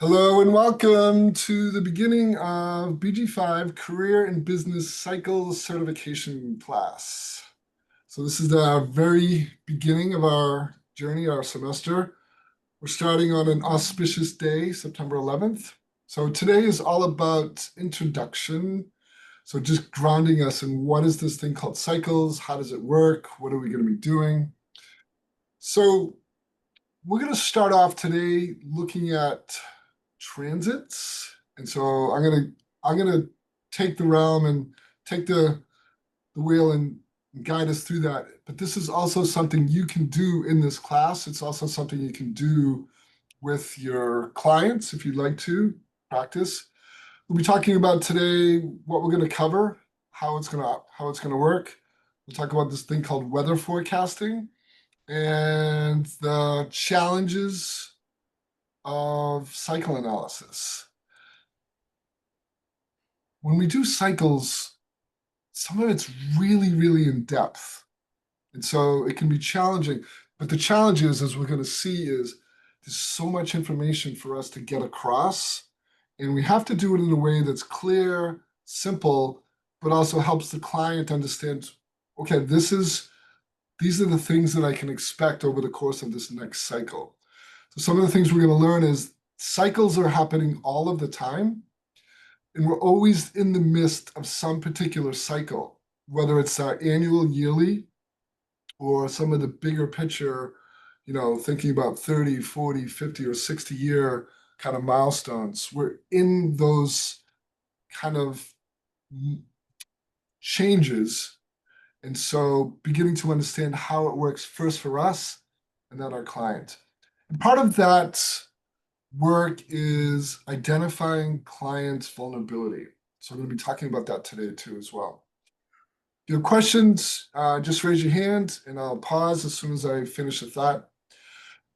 Hello and welcome to the beginning of BG5 Career and Business Cycles Certification class. So this is the very beginning of our journey, our semester. We're starting on an auspicious day, September 11th. So today is all about introduction. So just grounding us in what is this thing called cycles? How does it work? What are we going to be doing? So we're going to start off today looking at transits. And so I'm gonna take the realm and take the wheel and guide us through that. But this is also something you can do in this class. It's also something you can do with your clients if you'd like to practice. We'll be talking about today what we're going to cover, how it's gonna work. We'll talk about this thing called weather forecasting and the challenges of cycle analysis. When we do cycles, some of it's really, really in depth. And so it can be challenging. But the challenge is, as we're going to see, is there's so much information for us to get across. And we have to do it in a way that's clear, simple, but also helps the client understand, okay, these are the things that I can expect over the course of this next cycle. So some of the things we're going to learn is cycles are happening all of the time. And we're always in the midst of some particular cycle, whether it's our annual, yearly, or some of the bigger picture, thinking about 30, 40, 50, or 60 year kind of milestones. We're in those kind of changes. And so beginning to understand how it works first for us and then our client. And part of that work is identifying clients' vulnerability. So we're going to be talking about that today too as well. If you have questions, just raise your hand and I'll pause as soon as I finish a thought.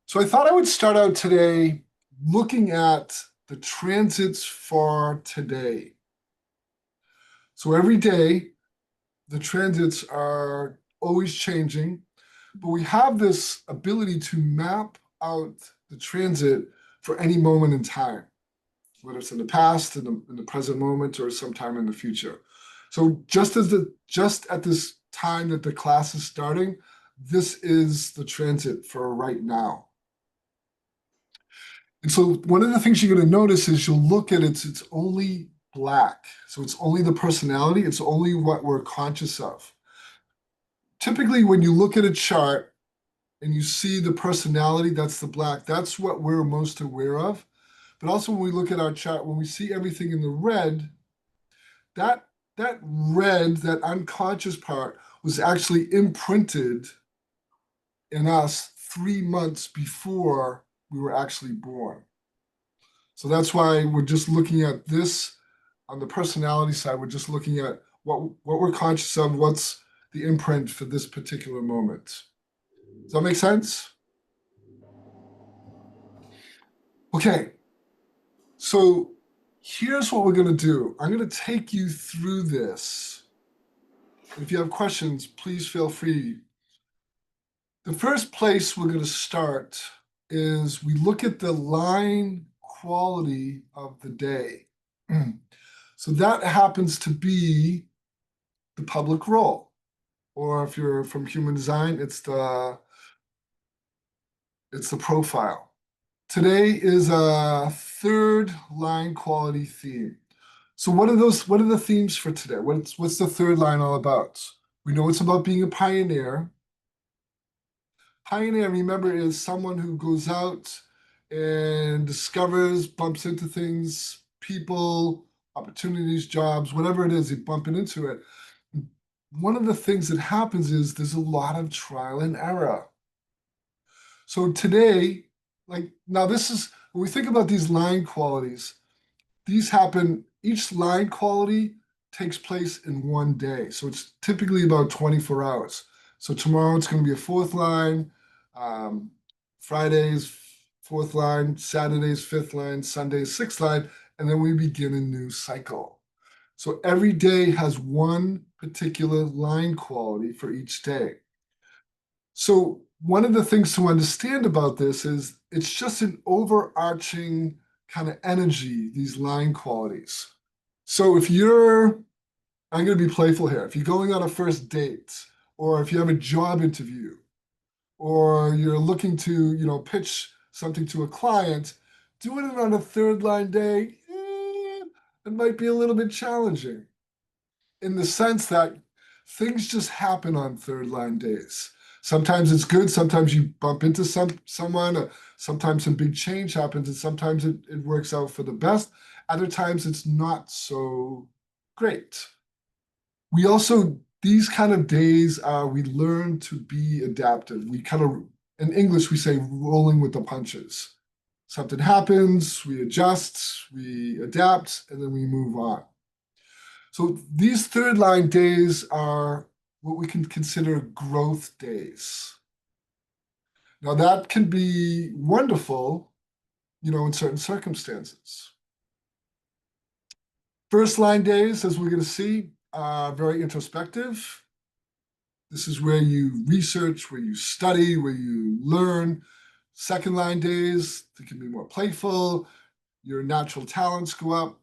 So I thought I would start out today looking at the transits for today. So every day, the transits are always changing, but we have this ability to map out the transit for any moment in time, whether it's in the past, in the present moment, or sometime in the future. So just at this time that the class is starting, this is the transit for right now. And so one of the things you're going to notice is you'll look at it's only black. So it's only the personality, it's only what we're conscious of. Typically, when you look at a chart and you see the personality, that's the black, that's what we're most aware of. But also when we look at our chart, when we see everything in the red, that red, that unconscious part, was actually imprinted in us 3 months before we were actually born. So that's why we're just looking at this on the personality side. We're just looking at what we're conscious of, what's the imprint for this particular moment. Does that make sense? Okay, so here's what we're going to do. I'm going to take you through this. If you have questions, please feel free. The first place we're going to start is we look at the line quality of the day. So that happens to be the public role. Or if you're from human design, it's the profile. Today is a third line quality theme. So what are the themes for today? What's the third line all about? We know it's about being a pioneer. Pioneer, remember, is someone who goes out and discovers, bumps into things, people, opportunities, jobs, whatever it is, you're bumping into it. One of the things that happens is there's a lot of trial and error. So today, like now this is, when we think about these line qualities, these happen, each line quality takes place in one day. So it's typically about 24 hours. So tomorrow it's going to be a fourth line, Friday's fourth line, Saturday's fifth line, Sunday's sixth line, and then we begin a new cycle. So every day has one particular line quality for each day. So one of the things to understand about this is it's just an overarching kind of energy, these line qualities. So if you're, I'm going to be playful here. If you're going on a first date, or if you have a job interview, or you're looking to, pitch something to a client, doing it on a third line day, it might be a little bit challenging in the sense that things just happen on third line days. Sometimes it's good, sometimes you bump into someone, sometimes some big change happens, and sometimes it works out for the best. Other times it's not so great. We also, these kind of days, we learn to be adaptive. We kind of, in English, we say rolling with the punches. Something happens, we adjust, we adapt, and then we move on. So these third line days are what we can consider growth days. Now that can be wonderful, in certain circumstances. First line days, as we're going to see, are very introspective. This is where you research, where you study, where you learn. Second line days, they can be more playful. Your natural talents go up,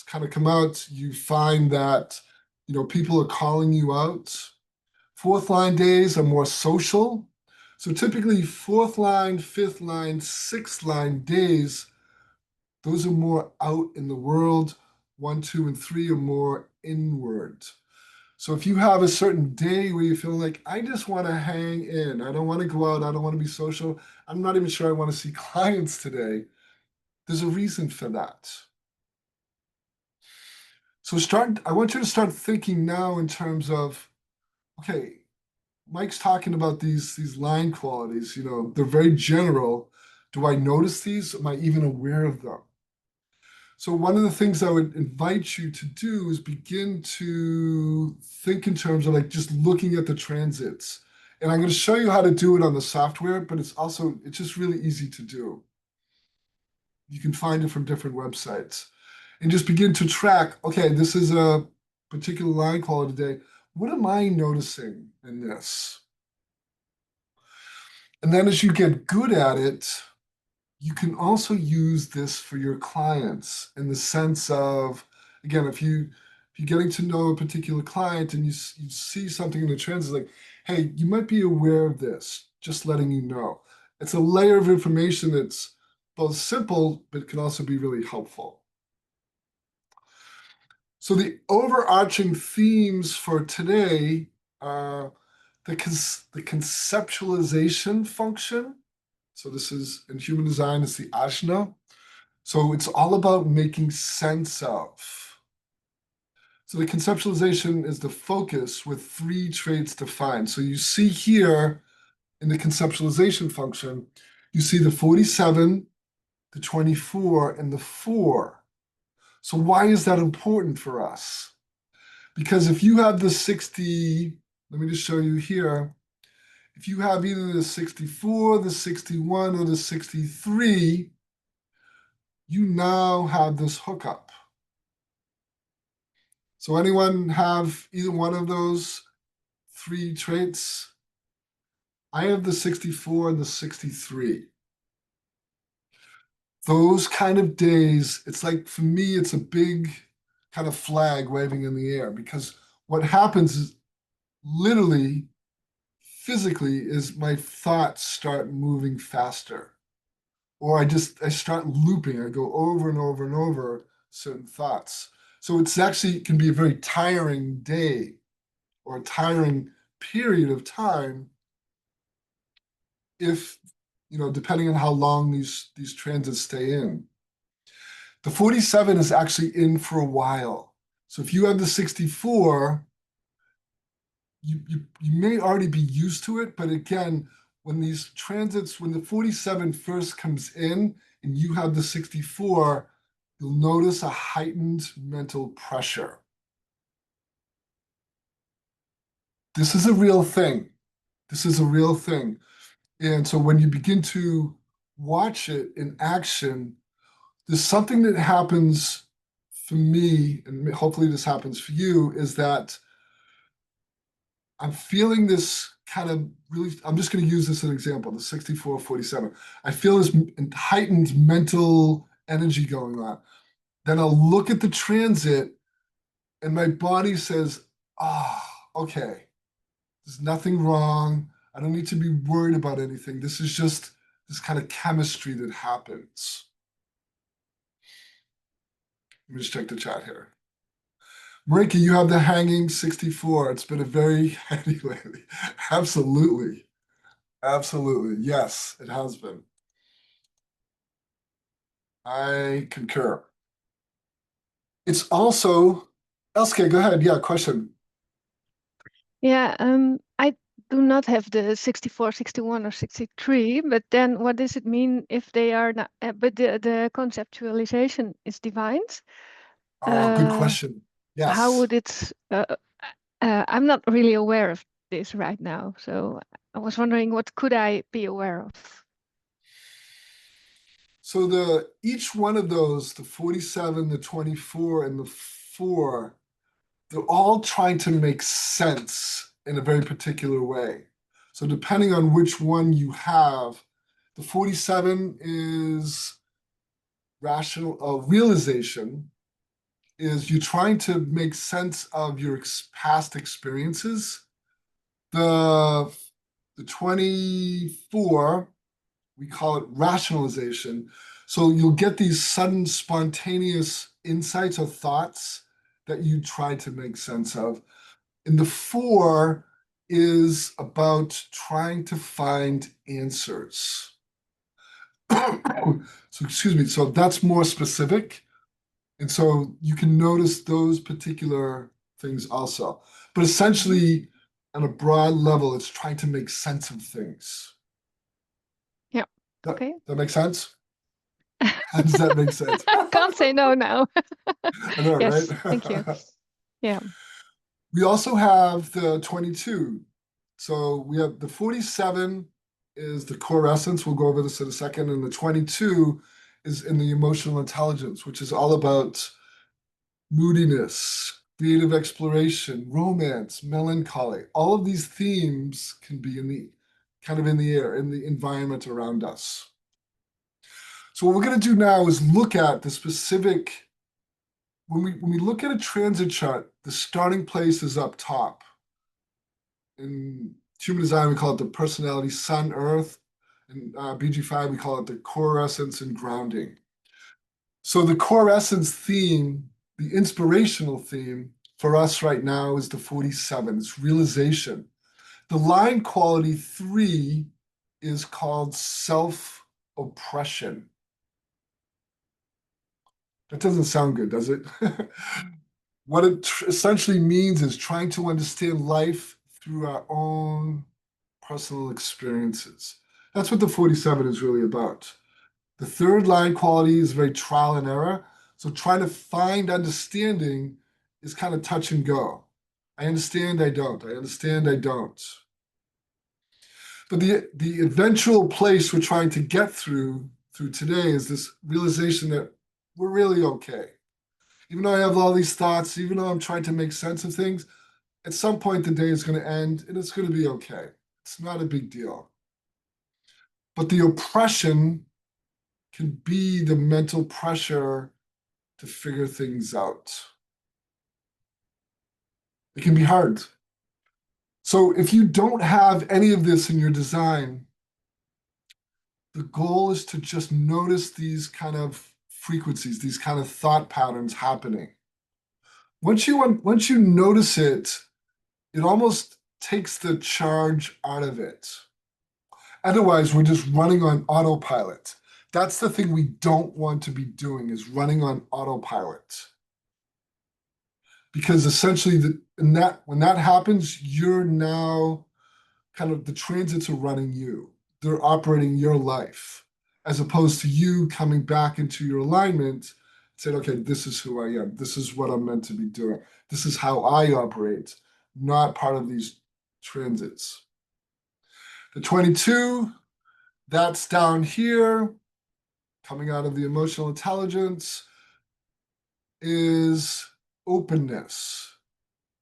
kind of come out. You find that, people are calling you out. Fourth line days are more social. So typically, fourth line, fifth line, sixth line days, those are more out in the world. One, two, and three are more inward. So if you have a certain day where you feel like, I just want to hang in, I don't want to go out, I don't want to be social, I'm not even sure I want to see clients today, there's a reason for that. So I want you to start thinking now in terms of, okay, Mike's talking about these line qualities, they're very general. Do I notice these? Am I even aware of them? So one of the things I would invite you to do is begin to think in terms of like just looking at the transits. And I'm going to show you how to do it on the software, but it's just really easy to do. You can find it from different websites and just begin to track, okay, this is a particular line quality today. What am I noticing in this? And then as you get good at it, you can also use this for your clients in the sense of, again, if you're getting to know a particular client and you see something in the trends, like, hey, you might be aware of this, just letting you know. It's a layer of information that's both simple, but can also be really helpful. So the overarching themes for today are the conceptualization function. So this is in human design, it's the ajna. So it's all about making sense of. So the conceptualization is the focus with three traits defined. So you see here in the conceptualization function, you see the 47, the 24, and the 4. So why is that important for us? Because if you have the 60, let me just show you here. If you have either the 64, the 61, or the 63, you now have this hookup. So anyone have either one of those three traits? I have the 64 and the 63. Those kind of days, it's like, for me, it's a big kind of flag waving in the air because what happens is literally, physically, is my thoughts start moving faster. Or I start looping. I go over and over and over certain thoughts. So it's actually it can be a very tiring day or a tiring period of time if, depending on how long these transits stay in. The 47 is actually in for a while. So if you have the 64, you may already be used to it, but again, when these transits, when the 47 first comes in and you have the 64, you'll notice a heightened mental pressure. This is a real thing. This is a real thing. And so when you begin to watch it in action, there's something that happens for me, and hopefully this happens for you, is that I'm feeling this kind of really, I'm just going to use this as an example, the 64, 47. I feel this heightened mental energy going on. Then I'll look at the transit and my body says, ah, okay, there's nothing wrong. I don't need to be worried about anything. This is just this kind of chemistry that happens. Let me just check the chat here. Marika, you have the hanging 64. It's been a very handy lately. Absolutely. Absolutely. Yes, it has been. I concur. It's also, Elske, go ahead. Yeah, question. Yeah, I do not have the 64, 61, or 63, but then what does it mean if they are not, but the conceptualization is defined? Oh, good question. How Yes. would it, I'm not really aware of this right now, so I was wondering what could I be aware of? So each one of those, the 47, the 24, and the 4, they're all trying to make sense in a very particular way. So depending on which one you have, the 47 is rational realization, is you trying to make sense of your past experiences. The the 24, we call it rationalization. So you'll get these sudden spontaneous insights or thoughts that you try to make sense of. And the 4 is about trying to find answers. So excuse me. So that's more specific. And so you can notice those particular things also. But essentially, on a broad level, it's trying to make sense of things. Yeah, That, okay. that makes sense? How does that make sense? I can't say no now. I know, right? Yes, thank you. Yeah. We also have the 22. So we have the 47 is the core essence. We'll go over this in a second. And the 22 is in the emotional intelligence, which is all about moodiness, creative exploration, romance, melancholy. All of these themes can be in the kind of in the air, in the environment around us. So what we're going to do now is look at the specific, when we look at a transit chart, the starting place is up top. In human design, we call it the personality, sun, earth. In BG5, we call it the core essence and grounding. So the core essence theme, the inspirational theme for us right now is the 47. It's realization. The line quality 3 is called self-oppression. That doesn't sound good, does it? What it essentially means is trying to understand life through our own personal experiences. That's what the 47 is really about. The third line quality is very trial and error. So trying to find understanding is kind of touch and go. I understand, I don't. I understand, I don't. But the eventual place we're trying to get through today is this realization that we're really okay. Even though I have all these thoughts, even though I'm trying to make sense of things, at some point the day is going to end and it's going to be okay. It's not a big deal. But the oppression can be the mental pressure to figure things out. It can be hard. So if you don't have any of this in your design, the goal is to just notice these kind of frequencies, these kind of thought patterns happening. Once you notice it, it almost takes the charge out of it. Otherwise, we're just running on autopilot. That's the thing we don't want to be doing, is running on autopilot. Because essentially, when that happens, you're now kind of, the transits are running you. They're operating your life, as opposed to you coming back into your alignment, saying, okay, this is who I am. This is what I'm meant to be doing. This is how I operate, not part of these transits. The 22, that's down here, coming out of the emotional intelligence, is openness.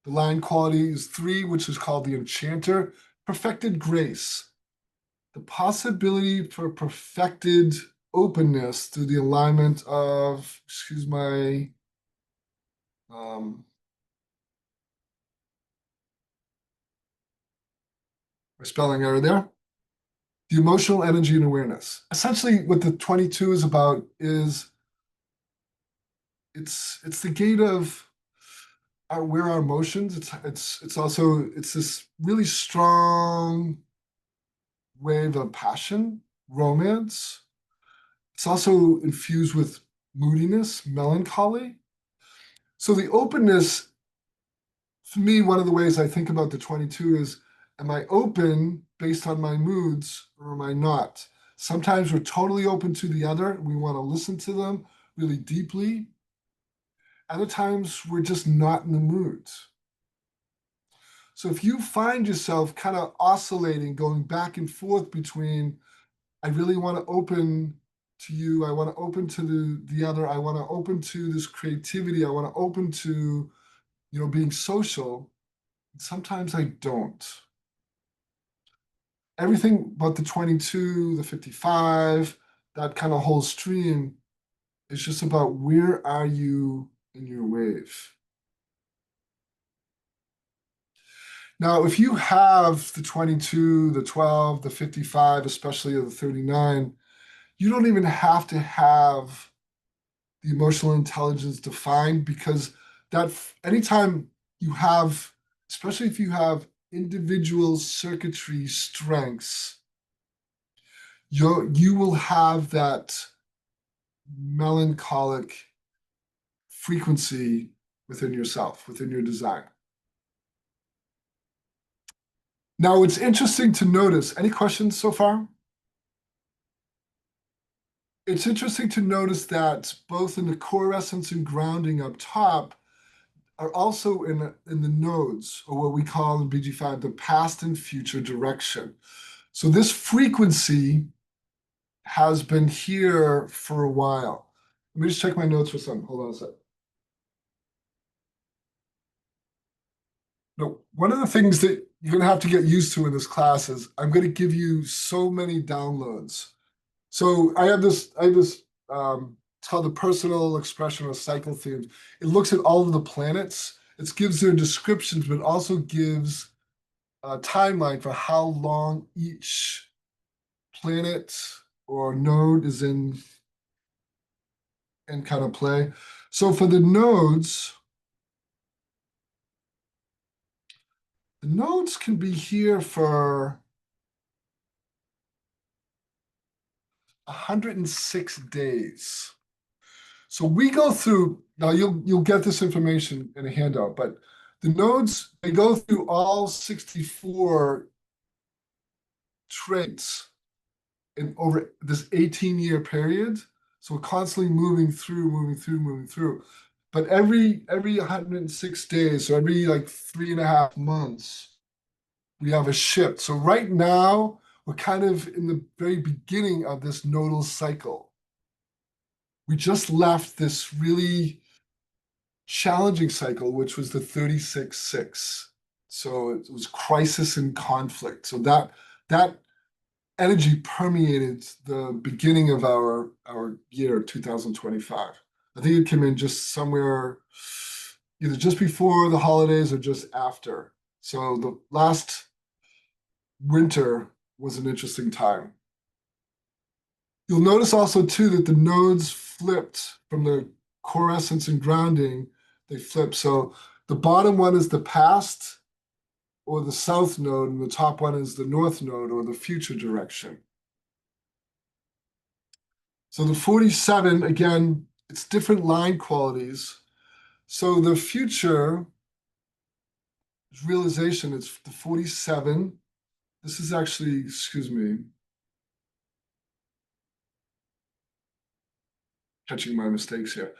The line quality is 3, which is called the enchanter, perfected grace. The possibility for perfected openness through the alignment of, excuse my spelling error there. The emotional energy and awareness. Essentially, what the 22 is about is it's the gate of where our emotions. It's also it's this really strong wave of passion, romance. It's also infused with moodiness, melancholy. So the openness, for me, one of the ways I think about the 22 is, am I open based on my moods or am I not? Sometimes we're totally open to the other. We want to listen to them really deeply. Other times we're just not in the mood. So if you find yourself kind of oscillating, going back and forth between, I really want to open to you, I want to open to the other, I want to open to this creativity, I want to open to, being social, sometimes I don't. Everything but the 22, the 55, that kind of whole stream is just about where are you in your wave. Now, if you have the 22, the 12, the 55, especially the 39, you don't even have to have the emotional intelligence defined, because that anytime you have, especially if you have individual circuitry strengths, you will have that melancholic frequency within yourself, within your design. Now, it's interesting to notice. Any questions so far? It's interesting to notice that both in the core essence and grounding up top are also in the nodes, or what we call in BG5 the past and future direction. So this frequency has been here for a while. Let me just check my notes for something. Hold on a sec. No, one of the things that you're going to have to get used to in this class is I'm going to give you so many downloads. So I have this it's called the personal expression of cycle themes. It looks at all of the planets. It gives their descriptions, but also gives a timeline for how long each planet or node is in kind of play. So for the nodes can be here for 106 days. So we go through, now you'll get this information in a handout, but the nodes, they go through all 64 traits in over this 18-year period. So we're constantly moving through. But every 106 days, so every like 3.5 months, we have a shift. So right now, we're kind of in the very beginning of this nodal cycle. We just left this really challenging cycle, which was the 36-6. So it was crisis and conflict. So that energy permeated the beginning of our year 2025. I think it came in just somewhere either just before the holidays or just after. So the last winter was an interesting time. You'll notice also too that the nodes flipped from the core essence and grounding, they flip. So the bottom one is the past or the south node, and the top one is the north node or the future direction. So the 47, again, it's different line qualities. So the future realization, it's the 47. This is actually, excuse me, catching my mistakes here.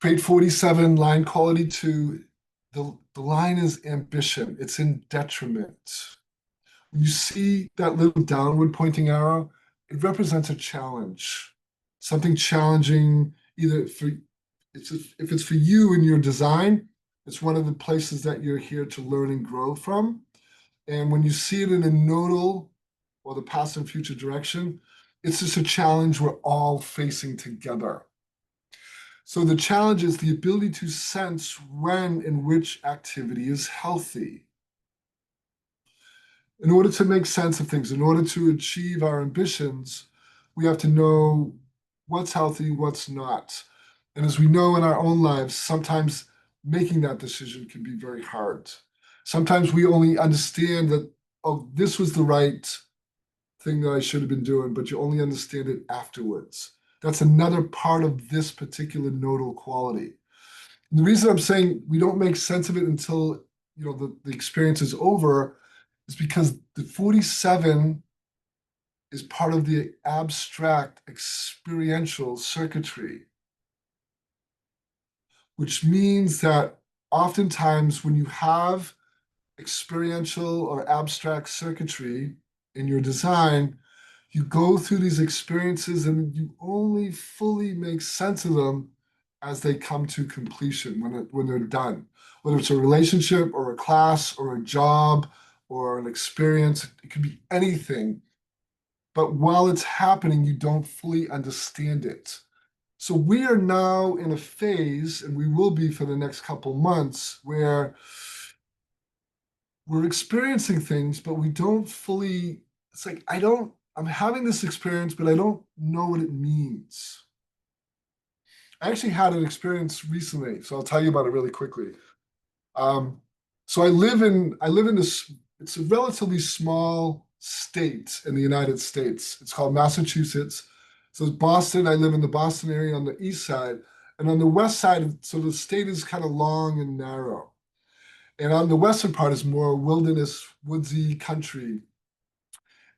Trait 47, line quality 2, the line is ambition. It's in detriment. When you see that little downward pointing arrow, it represents a challenge, something challenging, either for if it's for you in your design, It's one of the places that you're here to learn and grow from. And when you see it in a nodal or the past and future direction, it's just a challenge we're all facing together. So the challenge is the ability to sense when and which activity is healthy. In order to make sense of things, in order to achieve our ambitions, we have to know what's healthy, what's not. And as we know in our own lives, sometimes making that decision can be very hard. Sometimes we only understand that, oh, this was the right thing that I should have been doing, but you only understand it afterwards. That's another part of this particular nodal quality. And the reason I'm saying we don't make sense of it until the experience is over is because the 47 is part of the abstract experiential circuitry, which means that oftentimes when you have experiential or abstract circuitry in your design, you go through these experiences and you only fully make sense of them as they come to completion when they're done. Whether it's a relationship or a class or a job or an experience, it could be anything. But while it's happening, you don't fully understand it. So we are now in a phase, and we will be for the next couple months, where we're experiencing things, but we don't fully, it's like, I'm having this experience, but I don't know what it means. I actually had an experience recently, so I'll tell you about it really quickly. Um, so I live in this, it's a relatively small state in the United States. It's called Massachusetts. So it's Boston. I live in the Boston area on the east side. And on the west side, so the state is kind of long and narrow. And on the western part is more wilderness, woodsy country.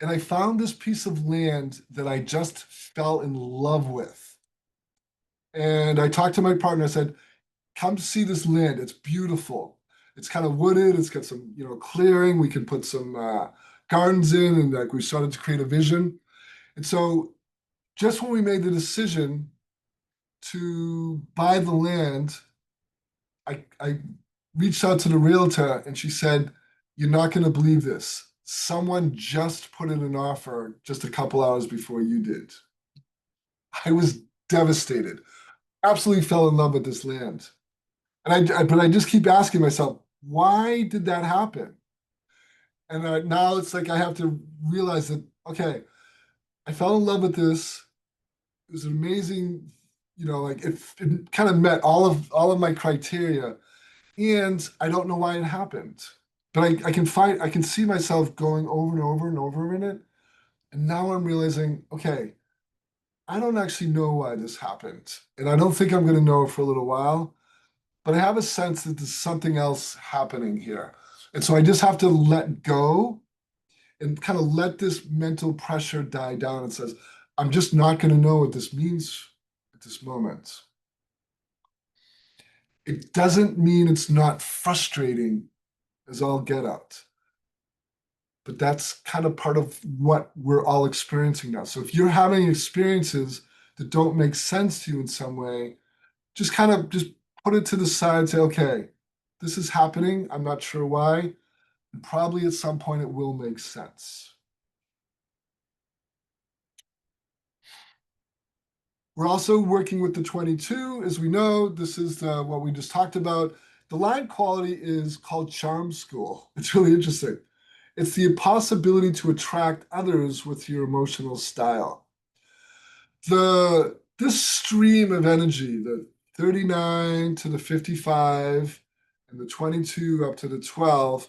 And I found this piece of land that I just fell in love with. And I talked to my partner. I said, come see this land. It's beautiful. It's kind of wooded. It's got some, clearing. We can put some gardens in, and like we started to create a vision. And so, just when we made the decision to buy the land, I reached out to the realtor, and she said, "You're not going to believe this. Someone just put in an offer just a couple hours before you did." I was devastated. Absolutely fell in love with this land. But I just keep asking myself, why did that happen? And now it's like I have to realize that, okay, I fell in love with this. It was an amazing, like it kind of met all of my criteria, and I don't know why it happened. But I can see myself going over and over and over in it. And now I'm realizing, okay, I don't actually know why this happened. And I don't think I'm going to know for a little while. But I have a sense that there's something else happening here. And so I just have to let go and kind of let this mental pressure die down and says, I'm just not going to know what this means at this moment. It doesn't mean it's not frustrating as all get out, but that's kind of part of what we're all experiencing now. So if you're having experiences that don't make sense to you in some way, just put it to the side and say, okay, this is happening. I'm not sure why. And probably at some point it will make sense. We're also working with the 22. As we know, this is what we just talked about. The line quality is called Charm School. It's really interesting. It's the possibility to attract others with your emotional style. This stream of energy, the 39 to the 55 and the 22 up to the 12,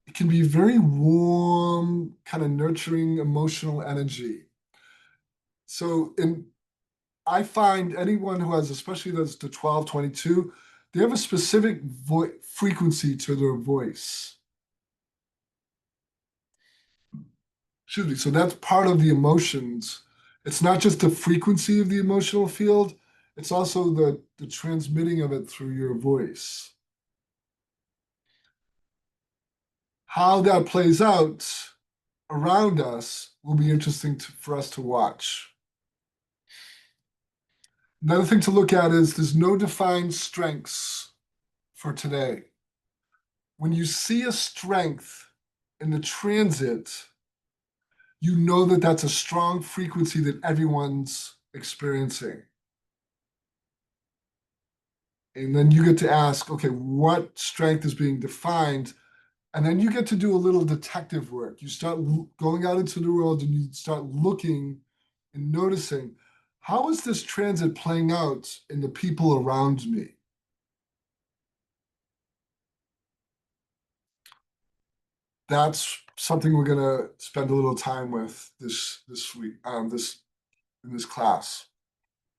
it can be very warm, kind of nurturing, emotional energy. So, I find anyone who has, especially those the 12, 22, they have a specific frequency to their voice. Excuse me. So that's part of the emotions. It's not just the frequency of the emotional field, it's also the transmitting of it through your voice. How that plays out around us will be interesting for us to watch. Another thing to look at is there's no defined strengths for today. When you see a strength in the transit, you know that that's a strong frequency that everyone's experiencing. And then you get to ask, okay, what strength is being defined? And then you get to do a little detective work. You start going out into the world and you start looking and noticing, how is this transit playing out in the people around me? That's something we're gonna spend a little time with this week, this in this class.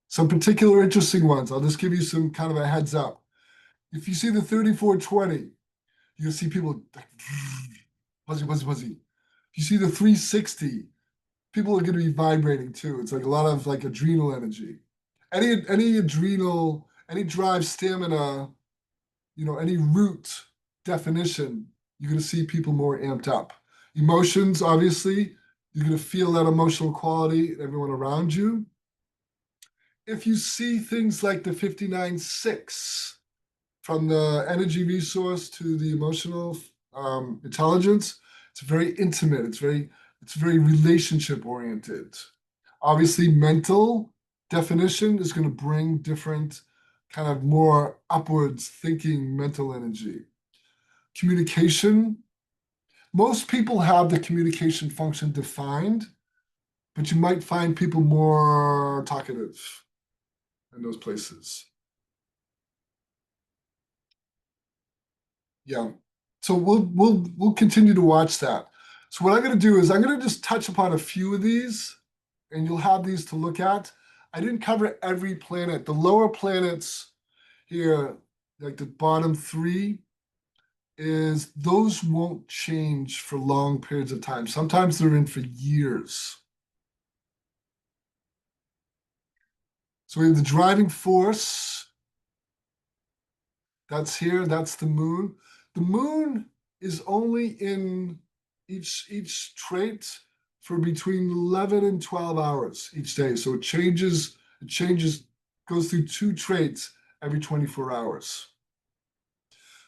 Some particular interesting ones. I'll just give you some kind of a heads up. If you see the 3420, you'll see people like buzzy, buzzy, buzzy. If you see the 360, people are going to be vibrating too. It's like a lot of like adrenal energy. Any adrenal, any drive, stamina, any root definition, you're going to see people more amped up. Emotions, obviously, you're going to feel that emotional quality in everyone around you. If you see things like the 59.6, from the energy resource to the emotional intelligence, it's very intimate. It's very relationship oriented. Obviously, mental definition is going to bring different kind of more upwards thinking mental energy. Communication, most people have the communication function defined, but you might find people more talkative in those places. Yeah. So we'll continue to watch that. So what I'm going to do is I'm going to just touch upon a few of these, and you'll have these to look at. I didn't cover every planet. The lower planets here, like the bottom three, is those won't change for long periods of time. Sometimes they're in for years. So we have the driving force. That's here. That's the moon. The moon is only in each trait for between 11 and 12 hours each day. So it changes, goes through two traits every 24 hours.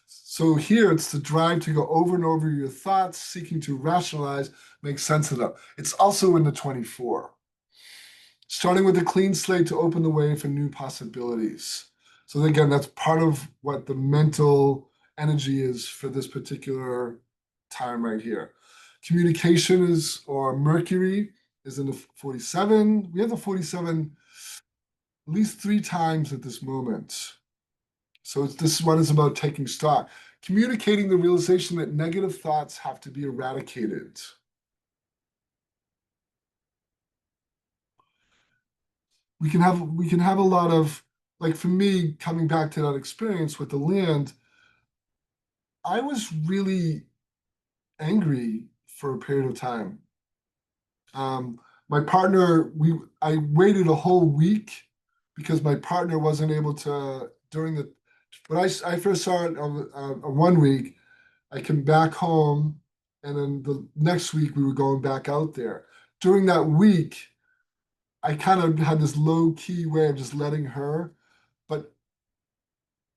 So here it's the drive to go over and over your thoughts, seeking to rationalize, make sense of them. It's also in the 24. Starting with a clean slate to open the way for new possibilities. So again, that's part of what the mental energy is for this particular time right here. Communication is, or Mercury is in the 47. We have the 47 at least 3 times at this moment. So this one is about taking stock. Communicating the realization that negative thoughts have to be eradicated. We can have a lot of, like, for me, coming back to that experience with the land, I was really angry for a period of time. My partner, I waited a whole week because my partner wasn't able to during the when I first saw it on 1 week. I came back home, and then the next week we were going back out there. During that week, I kind of had this low key way of just letting her, but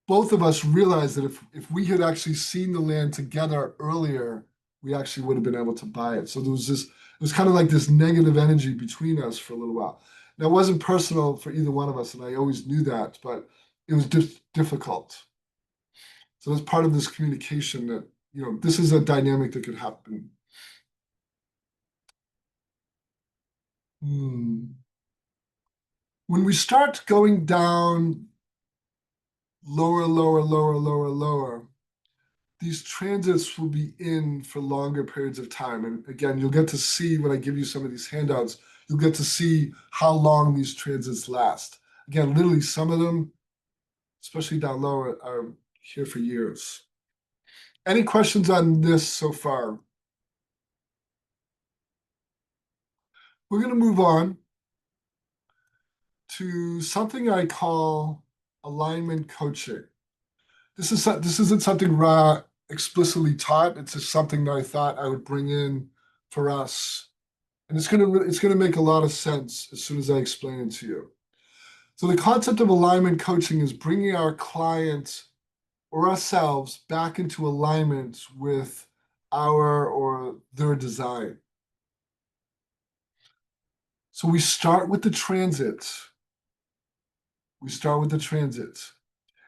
both of us realized that if we had actually seen the land together earlier, we actually would have been able to buy it. So it was kind of like this negative energy between us for a little while. Now, it wasn't personal for either one of us, and I always knew that, but it was difficult. So that's part of this communication that, this is a dynamic that could happen. Hmm. When we start going down lower, lower, lower, lower, lower, these transits will be in for longer periods of time. And again, you'll get to see when I give you some of these handouts, you'll get to see how long these transits last. Again, literally some of them, especially down low, are here for years. Any questions on this so far? We're going to move on to something I call alignment coaching. This isn't something Ra explicitly taught. It's just something that I thought I would bring in for us, and it's gonna make a lot of sense as soon as I explain it to you. So the concept of alignment coaching is bringing our client or ourselves back into alignment with our or their design. So we start with the transit. We start with the transit.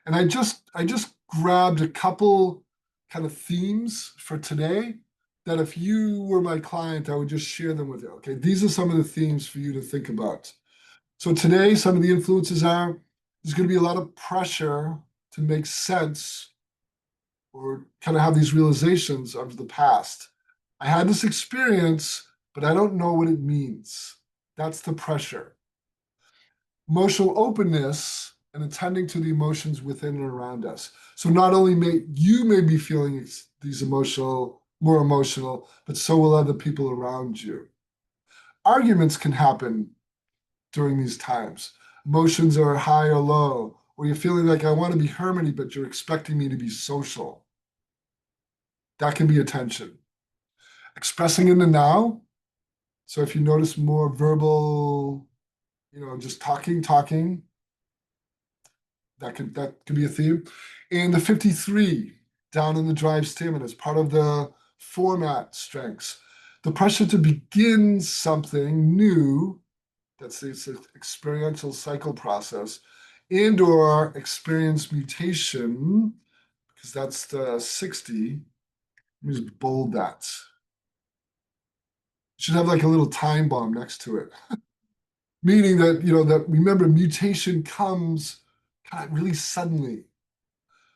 And I just grabbed a couple kind of themes for today that if you were my client, I would just share them with you. Okay, these are some of the themes for you to think about. So today, some of the influences are there's going to be a lot of pressure to make sense or kind of have these realizations of the past. I had this experience, but I don't know what it means. That's the pressure. Emotional openness and attending to the emotions within and around us. So not only may be feeling these more emotional, but so will other people around you. Arguments can happen during these times. Emotions are high or low, or you're feeling like I want to be harmony, but you're expecting me to be social. That can be a tension. Expressing in the now. So if you notice more verbal, just talking, that could be a theme. And the 53 down in the drive stamina is part of the format strengths. The pressure to begin something new, that's the experiential cycle process, and or experience mutation, because that's the 60. Let me just bold that. It should have like a little time bomb next to it. Meaning that, that remember mutation comes kind of really suddenly.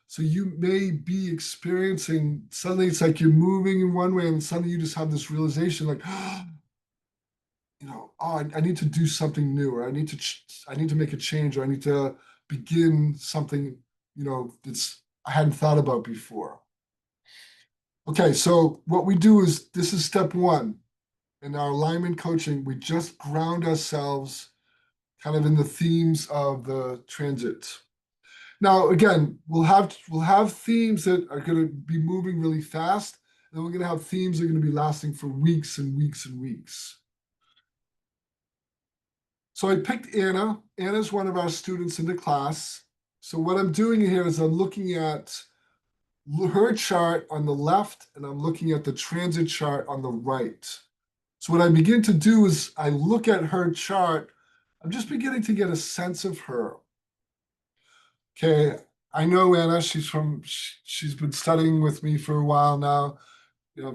So you may be experiencing, suddenly it's like you're moving in one way and suddenly you just have this realization like, oh, I need to do something new, or I need to make a change, or I need to begin something, that's I hadn't thought about before. Okay, so what we do is this is step one in our alignment coaching. We just ground ourselves kind of in the themes of the transit. Now, again, we'll have themes that are going to be moving really fast, and then we're going to have themes that are going to be lasting for weeks and weeks and weeks. So I picked Anna. Anna's one of our students in the class. So what I'm doing here is I'm looking at her chart on the left, and I'm looking at the transit chart on the right. So what I begin to do is I look at her chart. I'm just beginning to get a sense of her. Okay, I know Anna. She's been studying with me for a while now.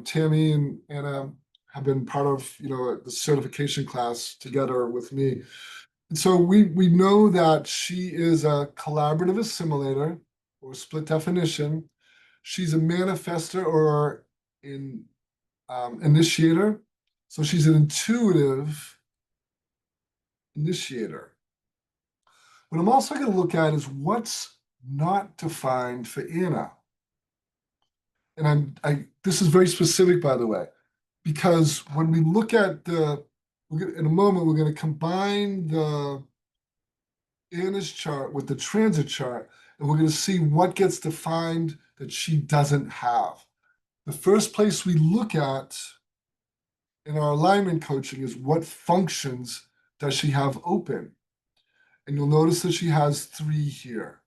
Tammy and Anna have been part of, the certification class together with me. And so we know that she is a collaborative assimilator or split definition. She's a manifester or an initiator. So she's an intuitive initiator. What I'm also going to look at is what's not defined for Anna. And this is very specific, by the way, because when we look at in a moment, we're going to combine the Anna's chart with the transit chart, and we're going to see what gets defined that she doesn't have. The first place we look at in our alignment coaching is what functions does she have open? And you'll notice that she has 3 here: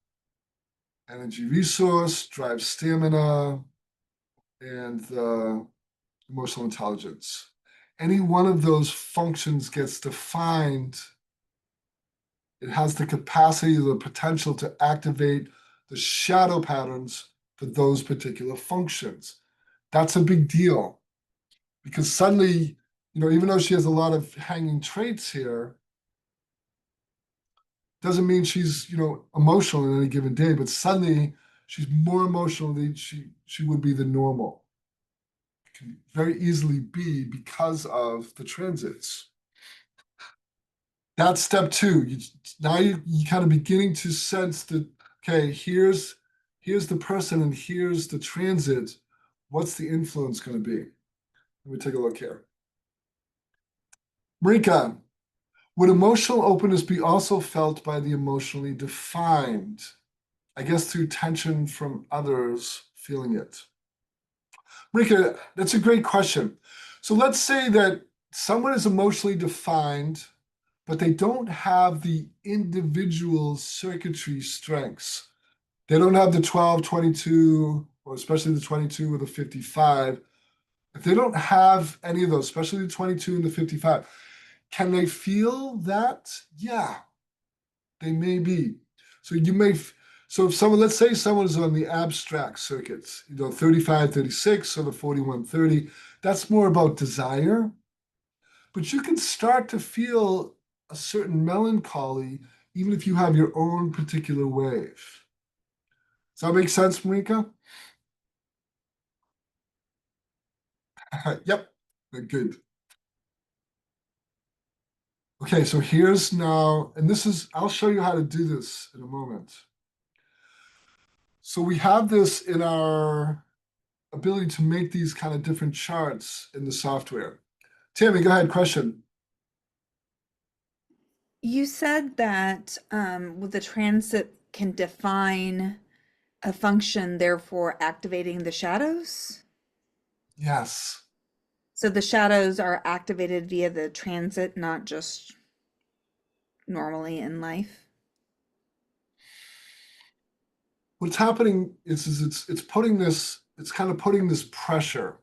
energy resource, drive stamina, and the emotional intelligence. Any one of those functions gets defined, it has the capacity, the potential to activate the shadow patterns for those particular functions. That's a big deal because suddenly, even though she has a lot of hanging traits here, doesn't mean she's, emotional in any given day, but suddenly she's more emotional than she would be than normal. It can very easily be because of the transits. That's step 2. Now you kind of beginning to sense that, okay, here's the person and here's the transit. What's the influence going to be? Let me take a look here. Marika, would emotional openness be also felt by the emotionally defined? I guess through tension from others feeling it. Marika, that's a great question. So let's say that someone is emotionally defined, but they don't have the individual circuitry strengths they don't have the 12, 22, or especially the 22 or the 55. If they don't have any of those, especially the 22 and the 55, can they feel that? Yeah, they may be. So you may, so if someone, let's say someone is on the abstract circuits, 35, 36 or the 41, 30, that's more about desire. But you can start to feel a certain melancholy even if you have your own particular wave. Does that make sense, Marika? Yep, good. Okay, so here's now, and this is, I'll show you how to do this in a moment. So we have this in our ability to make these kind of different charts in the software. Tammy, go ahead, question. You said that with the transit can define a function, therefore activating the shadows. Yes. So the shadows are activated via the transit, not just normally in life. What's happening is it's putting this, it's kind of putting this pressure.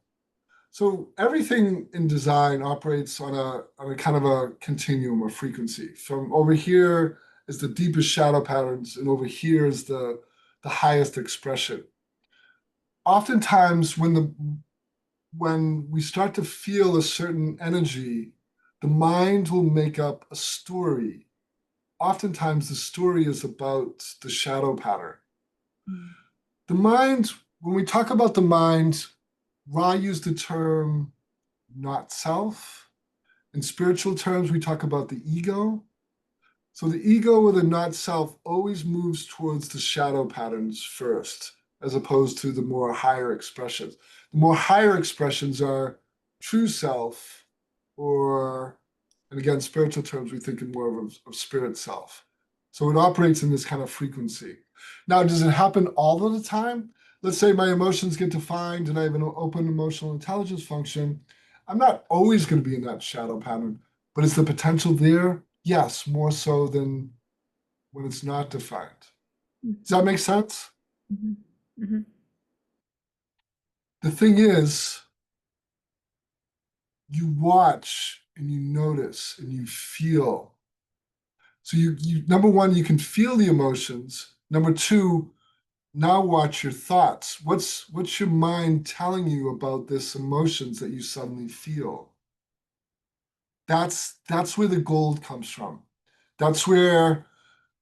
So everything in design operates on a kind of a continuum of frequency. From over here is the deepest shadow patterns, and over here is the highest expression. Oftentimes, when we start to feel a certain energy, the mind will make up a story. Oftentimes, the story is about the shadow pattern. Mm. The mind, when we talk about the mind, Ra used the term not self. In spiritual terms, we talk about the ego. So the ego or the not self always moves towards the shadow patterns first, as opposed to the more higher expressions. The more higher expressions are true self, or, and again, spiritual terms, we think in more of spirit self. So it operates in this kind of frequency. Now, does it happen all of the time? Let's say my emotions get defined and I have an open emotional intelligence function. I'm not always going to be in that shadow pattern, but is the potential there? Yes, more so than when it's not defined. Does that make sense? Mhm. Mhm. The thing is, you watch and you notice and you feel. So you number one, you can feel the emotions. Number two, now watch your thoughts. What's your mind telling you about this emotions that you suddenly feel? That's where the gold comes from. That's where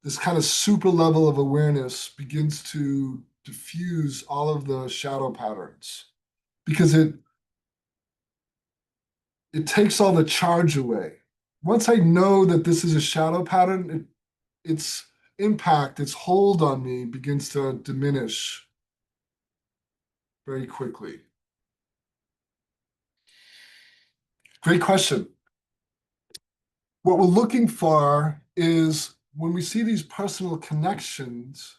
this kind of super level of awareness begins to diffuse all of the shadow patterns because it takes all the charge away. Once I know that this is a shadow pattern, its impact, its hold on me begins to diminish very quickly. Great question. What we're looking for is when we see these personal connections,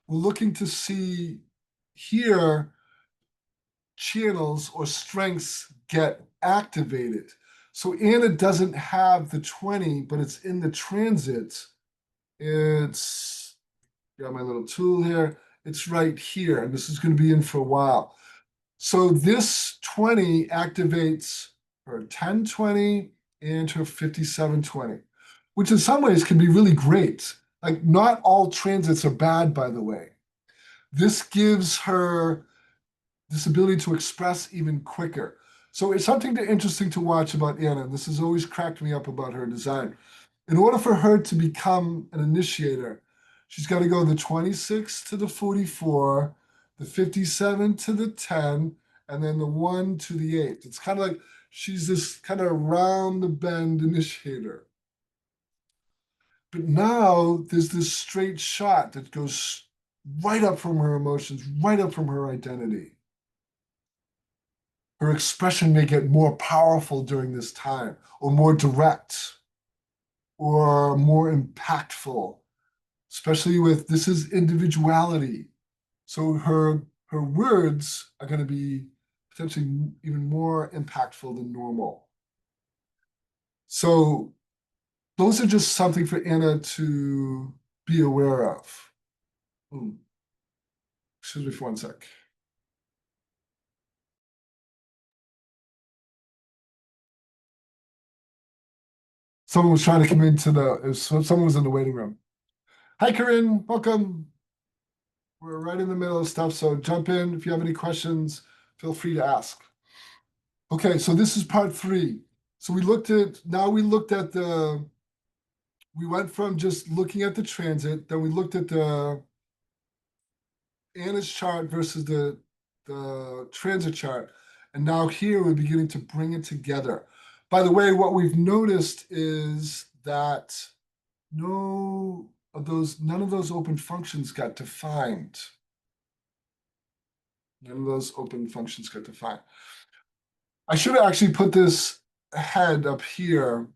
we're looking to see here channels or strengths get activated. So Anna doesn't have the 20, but it's in the transit. It's got my little tool here. It's right here, and this is going to be in for a while. So this 20 activates her 1020 and her 5720, which in some ways can be really great. Like, not all transits are bad, by the way. This gives her this ability to express even quicker. So it's something interesting to watch about Anna. And this has always cracked me up about her design. In order for her to become an initiator, she's got to go the 26 to the 44, the 57 to the 10, and then the 1 to the 8. It's kind of like she's this kind of round the bend initiator. But now there's this straight shot that goes right up from her emotions, right up from her identity. Her expression may get more powerful during this time, or more direct, or more impactful, especially with this is individuality. So her words are going to be potentially even more impactful than normal. So those are just something for Anna to be aware of. Excuse me for one sec. Someone was trying to come into someone was in the waiting room. Hi, Corinne, welcome. We're right in the middle of stuff, so jump in. If you have any questions, feel free to ask. Okay, so this is part 3. So we looked at we went from just looking at the transit, then we looked at the Anna's chart versus the transit chart. And now here we're beginning to bring it together. By the way, what we've noticed is that none of those open functions got defined. None of those open functions got defined. I should have actually put this head up here.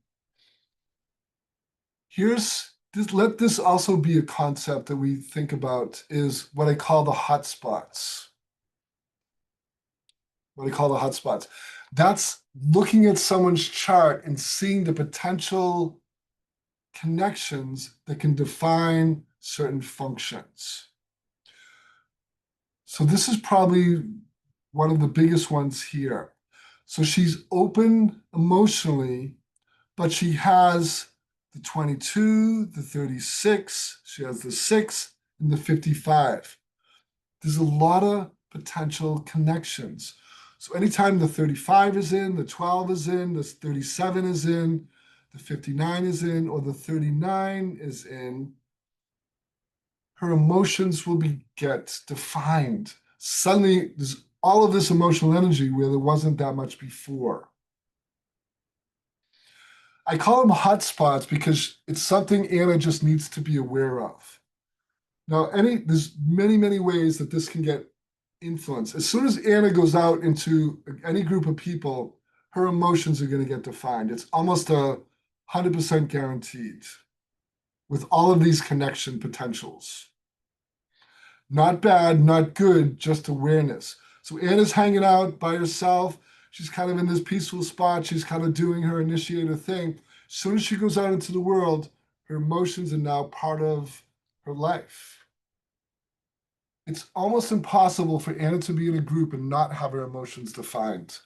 Let this also be a concept that we think about, is what I call the hotspots. What I call the hotspots. That's looking at someone's chart and seeing the potential connections that can define certain functions. So this is probably one of the biggest ones here. So she's open emotionally, but she has the 22, the 36, she has the 6, and the 55. There's a lot of potential connections. So anytime the 35 is in, the 12 is in, the 37 is in, the 59 is in, or the 39 is in, her emotions will get defined. Suddenly, there's all of this emotional energy where there wasn't that much before. I call them hotspots because it's something Anna just needs to be aware of. Now, there's many, many ways that this can get influenced. As soon as Anna goes out into any group of people, her emotions are going to get defined. It's almost 100% guaranteed with all of these connection potentials. Not bad, not good, just awareness. So Anna's hanging out by herself. She's kind of in this peaceful spot. She's kind of doing her initiator thing. As soon as she goes out into the world, her emotions are now part of her life. It's almost impossible for Anna to be in a group and not have her emotions defined.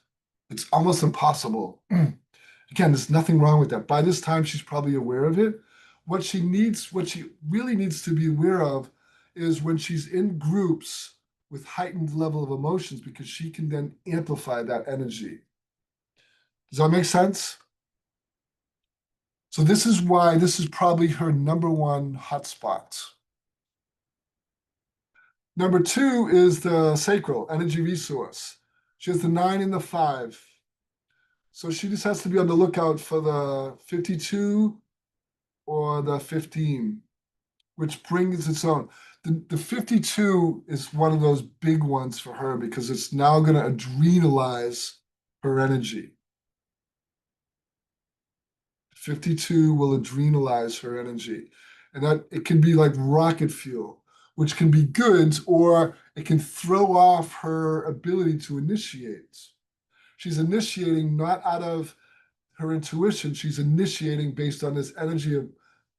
It's almost impossible. Again, there's nothing wrong with that. By this time, she's probably aware of it. What she really needs to be aware of is when she's in groups with heightened level of emotions, because she can then amplify that energy. Does that make sense? So this is why this is probably her number 1 hotspot. Number 2 is the sacral energy resource. She has the 9 and the 5. So she just has to be on the lookout for the 52 or the 15, which brings its own. The 52 is one of those big ones for her because it's now going to adrenalize her energy. 52 will adrenalize her energy. And that it can be like rocket fuel, which can be good, or it can throw off her ability to initiate. She's initiating not out of her intuition, she's initiating based on this energy of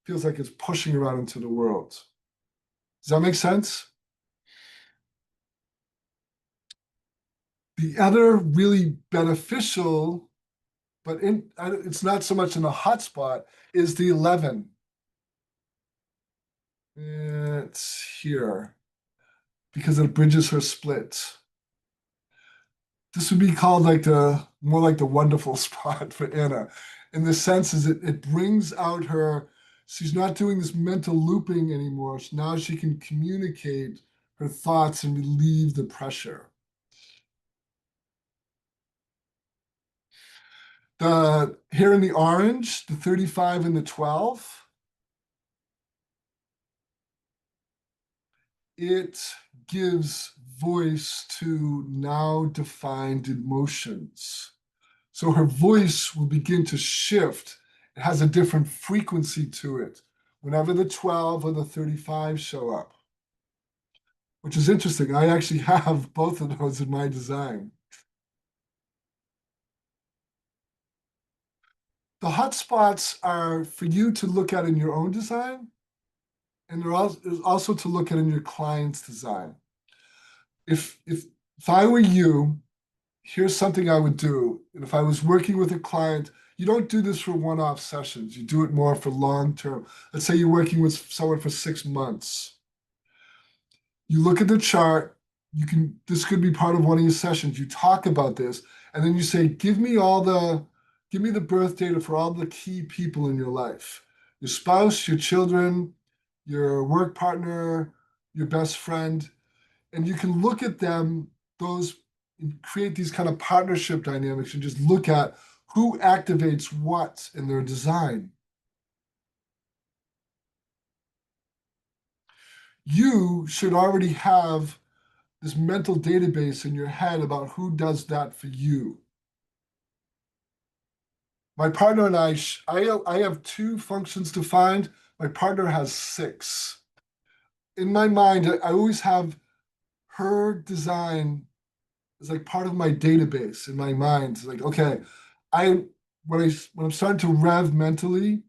feels like it's pushing her out into the world. Does that make sense? The other really beneficial, but it's not so much in the hotspot, is the 11. It's here because it bridges her split. This would be called more like the wonderful spot for Anna. In the sense is it brings out her, she's not doing this mental looping anymore. Now she can communicate her thoughts and relieve the pressure. Here in the orange, the 35 and the 12, it gives voice to now defined emotions. So her voice will begin to shift. It has a different frequency to it whenever the 12 or the 35 show up, which is interesting. I actually have both of those in my design. The hotspots are for you to look at in your own design. And there's also to look at in your client's design. If I were you, here's something I would do. And if I was working with a client, you don't do this for one-off sessions. You do it more for long term. Let's say you're working with someone for 6 months. You look at the chart. This could be part of one of your sessions. You talk about this, and then you say, give me the birth data for all the key people in your life. Your spouse, your children, your work partner, your best friend. And you can look at them, and create these kind of partnership dynamics and just look at who activates what in their design. You should already have this mental database in your head about who does that for you. My partner and I have 2 functions defined. My partner has 6. In my mind, I always have her design is like part of my database in my mind. It's like, okay, I when I'm starting to rev mentally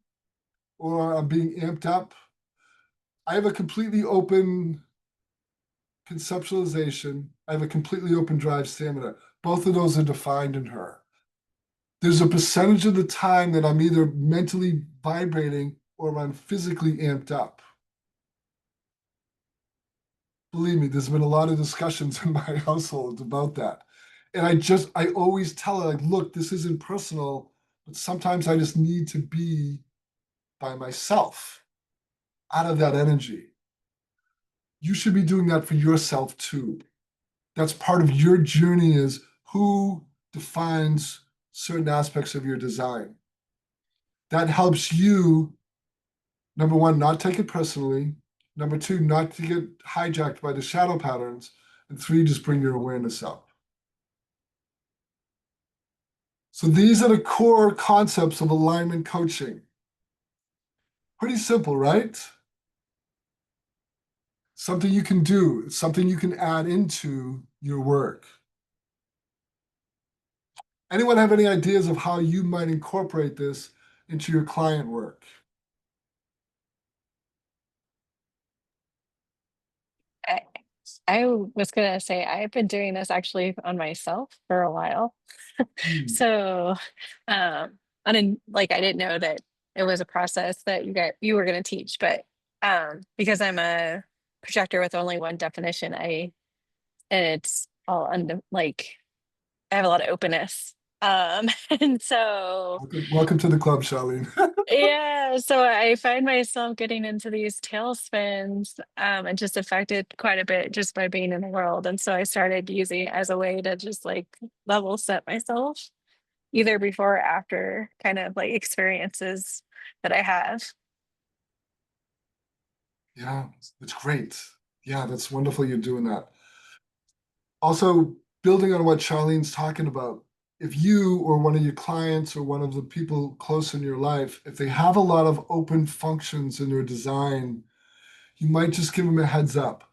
or I'm being amped up, I have a completely open conceptualization. I have a completely open drive stamina. Both of those are defined in her. There's a percentage of the time that I'm either mentally vibrating or I'm physically amped up. Believe me, there's been a lot of discussions in my household about that. And I always tell her, like, look, this isn't personal, but sometimes I just need to be by myself out of that energy. You should be doing that for yourself too. That's part of your journey, is who defines certain aspects of your design. That helps you, number one, not take it personally. Number two, not to get hijacked by the shadow patterns. And 3, just bring your awareness up. So these are the core concepts of alignment coaching. Pretty simple, right? Something you can do. It's something you can add into your work. Anyone have any ideas of how you might incorporate this into your client work? I, I was gonna say I've been doing this actually on myself for a while. Hmm. So, I didn't like I didn't know that it was a process that you were gonna teach, but because I'm a projector with only one definition, and it's all like I have a lot of openness. And so Welcome to the club, Charlene. yeah, so I find myself getting into these tailspins, and just affected quite a bit just by being in the world. And so I started using it as a way to just like level set myself, either before or after kind of like experiences that I have. Yeah, it's great. Yeah, that's wonderful you're doing that. Also, building on what Charlene's talking about, if you or one of your clients or one of the people close in your life, if they have a lot of open functions in their design, you might just give them a heads up.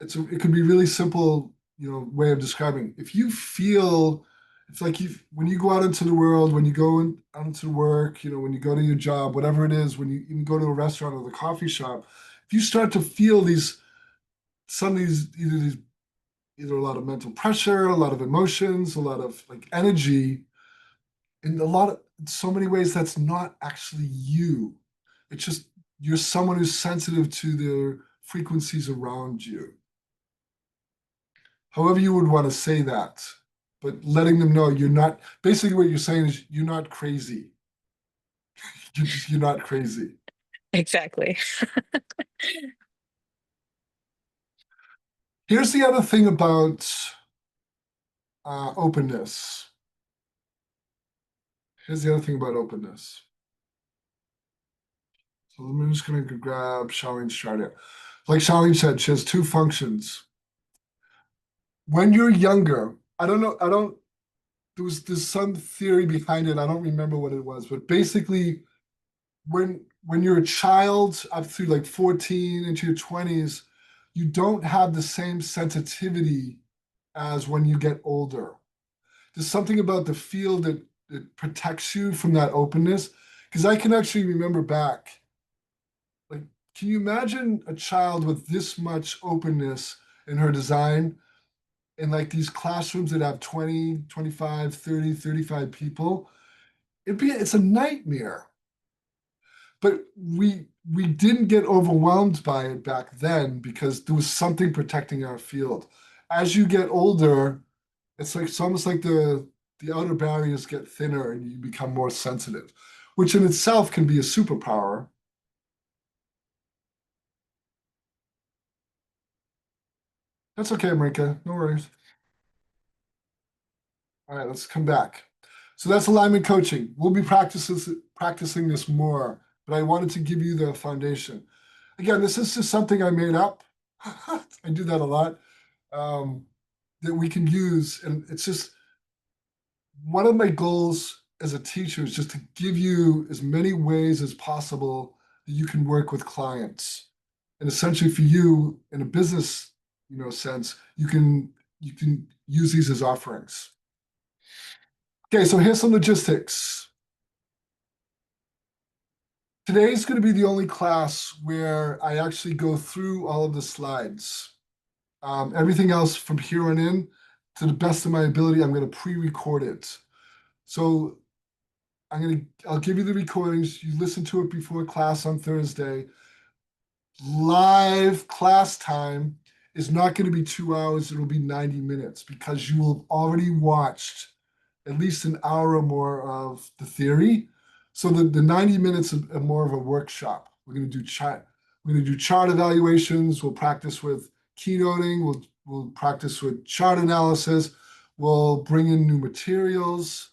It could be really simple, way of describing. If you feel, it's like when you go out into the world, when you go out into work, when you go to your job, whatever it is, when you even go to a restaurant or the coffee shop, if you start to feel some of these, either a lot of mental pressure, a lot of emotions, a lot of like energy, in so many ways that's not actually you. It's just you're someone who's sensitive to the frequencies around you. However you would want to say that, but letting them know you're not, basically what you're saying is you're not crazy. You're not crazy. Exactly. Here's the other thing about openness. Here's the other thing about openness. So I'm just going to grab Charlene's chart here. Like Charlene said, she has 2 functions. When you're younger, I don't know, there's some theory behind it. I don't remember what it was, but basically, when you're a child up through like 14 into your 20s, you don't have the same sensitivity as when you get older. There's something about the field that protects you from that openness. Because I can actually remember back, like Can you imagine a child with this much openness in her design in like these classrooms that have 20, 25, 30, 35 people? It's a nightmare. But we didn't get overwhelmed by it back then because there was something protecting our field. As you get older, it's almost like the outer barriers get thinner and you become more sensitive, which in itself can be a superpower. That's okay, Marika, no worries. All right, let's come back. So that's alignment coaching. We'll be practicing this more, but I wanted to give you the foundation. Again, this is just something I made up. I do that a lot, that we can use. And it's just one of my goals as a teacher is just to give you as many ways as possible that you can work with clients. And essentially for you in a business, sense, you can use these as offerings. Okay, so here's some logistics. Today's going to be the only class where I actually go through all of the slides. Everything else from here on in, to the best of my ability, I'm going to pre-record it. So I'll give you the recordings. You listen to it before class on Thursday. Live class time is not going to be 2 hours. It'll be 90 minutes because you will have already watched at least an hour or more of the theory. So the 90 minutes are more of a workshop. We're going to do chart evaluations. We'll practice with keynoting. We'll practice with chart analysis. We'll bring in new materials.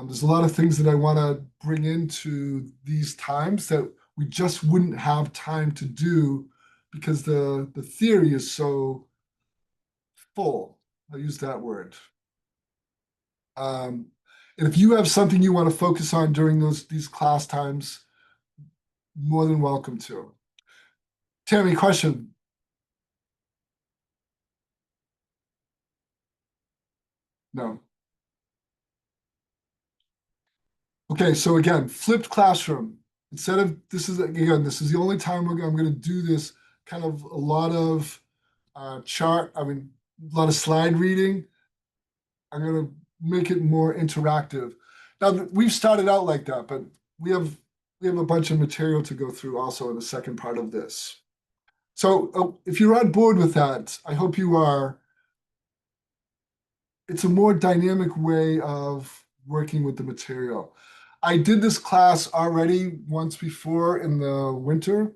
There's a lot of things that I want to bring into these times that we just wouldn't have time to do because the theory is so full. I'll use that word. And if you have something you want to focus on during these class times, more than welcome to. Tammy, question. No. Okay, so again, flipped classroom. Instead of, this is the only time I'm going to do this kind of a lot of a lot of slide reading. I'm going to make it more interactive. Now, we've started out like that, but we have a bunch of material to go through also in the second part of this. So if you're on board with that, I hope you are. It's a more dynamic way of working with the material. I did this class already once before in the winter,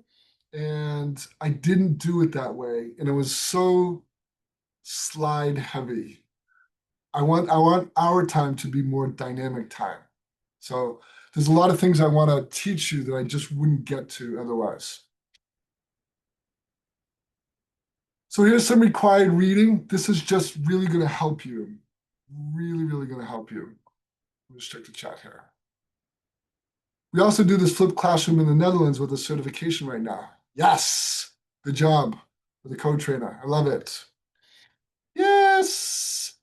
and I didn't do it that way. And it was so slide heavy. I want our time to be more dynamic time. So there's a lot of things I want to teach you that I just wouldn't get to otherwise. So here's some required reading. This is just really going to help you. Really, really going to help you. Let me just check the chat here. We also do this flipped classroom in the Netherlands with a certification right now. Yes, good job with the code trainer. I love it. Yes,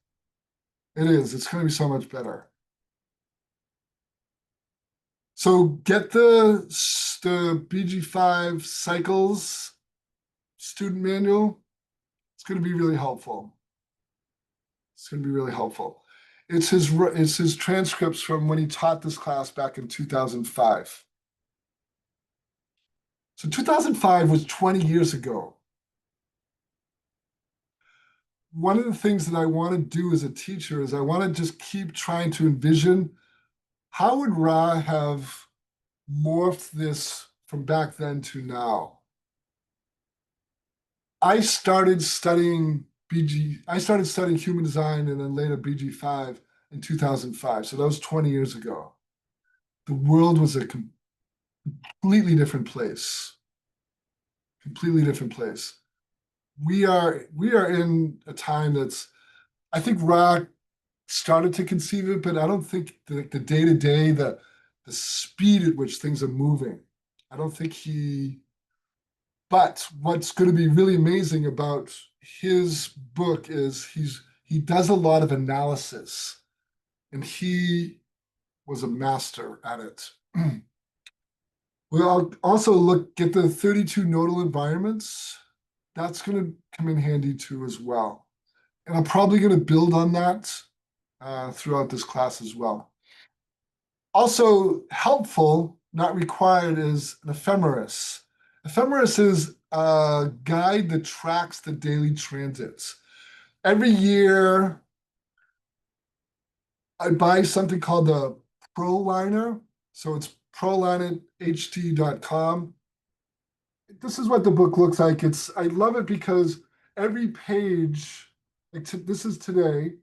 it is. It's going to be so much better. So get the BG5 cycles student manual. It's going to be really helpful. It's going to be really helpful. It's his transcripts from when he taught this class back in 2005. So 2005 was 20 years ago. One of the things that I want to do as a teacher is I want to just keep trying to envision how would Ra have morphed this from back then to now. I started studying human design and then later BG5 in 2005. So that was 20 years ago. The world was a completely different place. Completely different place. We are in a time that's, I think Ra started to conceive it, but I don't think the day-to-day, the speed at which things are moving, I don't think but what's going to be really amazing about his book is he does a lot of analysis, and he was a master at it. We'll also get the 32 nodal environments. That's going to come in handy too as well. And I'm probably going to build on that throughout this class as well. Also helpful, not required, is an ephemeris. Ephemeris is a guide that tracks the daily transits. Every year, I buy something called the ProLiner. So it's prolineht.com. This is what the book looks like. I love it because every page, like this is today,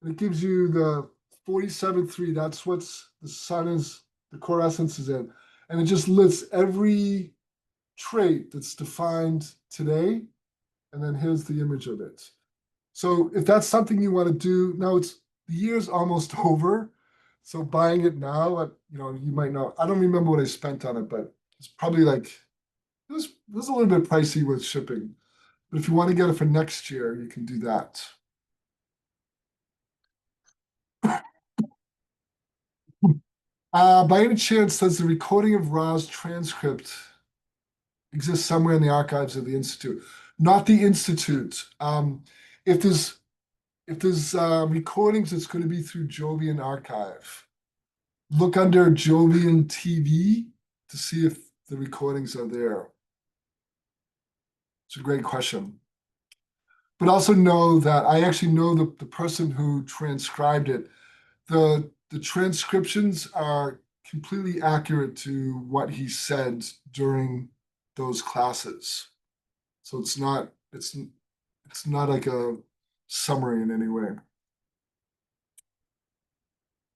and it gives you the 47.3. That's what's the sun is, the core essence is in. And it just lists every trait that's defined today. And then here's the image of it. So if that's something you want to do, now the year's almost over. So buying it now, you might know. I don't remember what I spent on it, but it's probably like, it was a little bit pricey with shipping. But if you want to get it for next year, you can do that. By any chance, does the recording of Ra's transcript exist somewhere in the archives of the Institute? Not the Institute. If there's recordings, it's going to be through Jovian Archive. Look under Jovian TV to see if the recordings are there. It's a great question. But also know that I actually know the person who transcribed it. The transcriptions are completely accurate to what he said during those classes. So it's not like a summary in any way.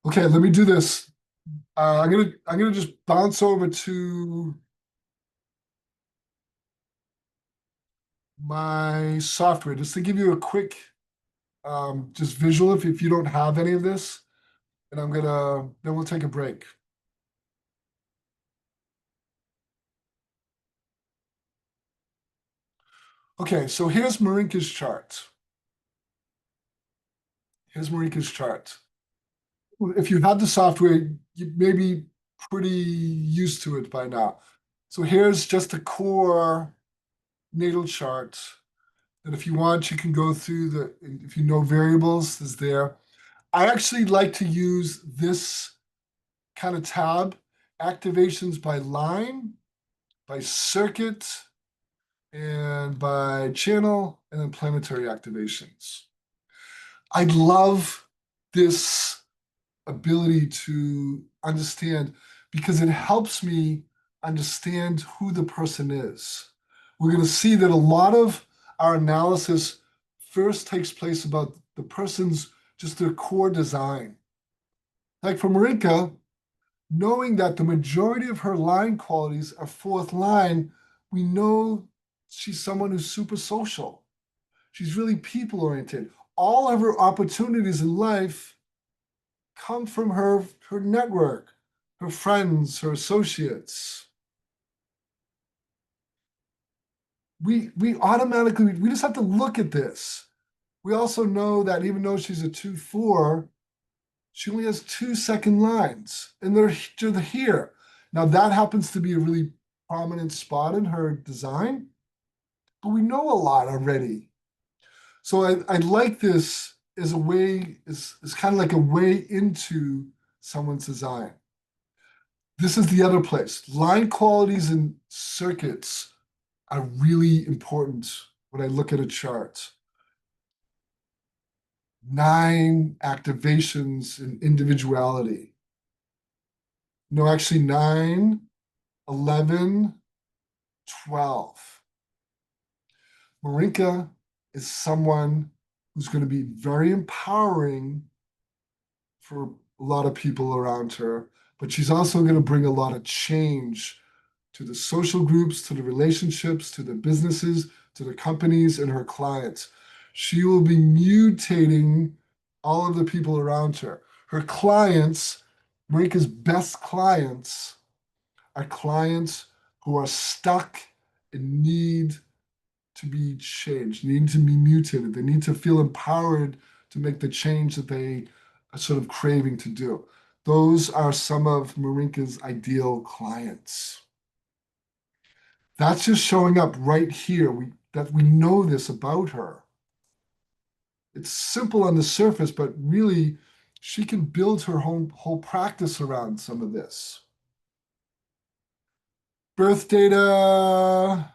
Okay, let me do this. I'm gonna just bounce over to my software just to give you a quick just visual if you don't have any of this. And then we'll take a break. Okay, so here's Marinka's chart. Here's Marika's chart. If you have the software, you may be pretty used to it by now. So here's just a core natal chart. And if you want, you can go through if you know variables, is there. I actually like to use this kind of tab, activations by line, by circuit, and by channel, and then planetary activations. I love this ability to understand because it helps me understand who the person is. We're going to see that a lot of our analysis first takes place about the person's just their core design. Like for Marinka, knowing that the majority of her line qualities are fourth line, we know she's someone who's super social. She's really people oriented. All of her opportunities in life come from her network, her friends, her associates. We automatically, we just have to look at this. We also know that even though she's a 2-4, she only has 2 second lines, and they're here. Now that happens to be a really prominent spot in her design, but we know a lot already. So I like this as a way, is kind of like a way into someone's design. This is the other place. Line qualities and circuits are really important when I look at a chart. 9 activations in individuality. No, actually 9, 11, 12. Marinka is someone who's going to be very empowering for a lot of people around her, but she's also going to bring a lot of change to the social groups, to the relationships, to the businesses, to the companies and her clients. She will be mutating all of the people around her. Her clients, Marika's best clients, are clients who are stuck and need to be changed, need to be mutated. They need to feel empowered to make the change that they are sort of craving to do. Those are some of Marinka's ideal clients. That's just showing up right here. We know this about her. It's simple on the surface, but really she can build her whole practice around some of this. Birth data.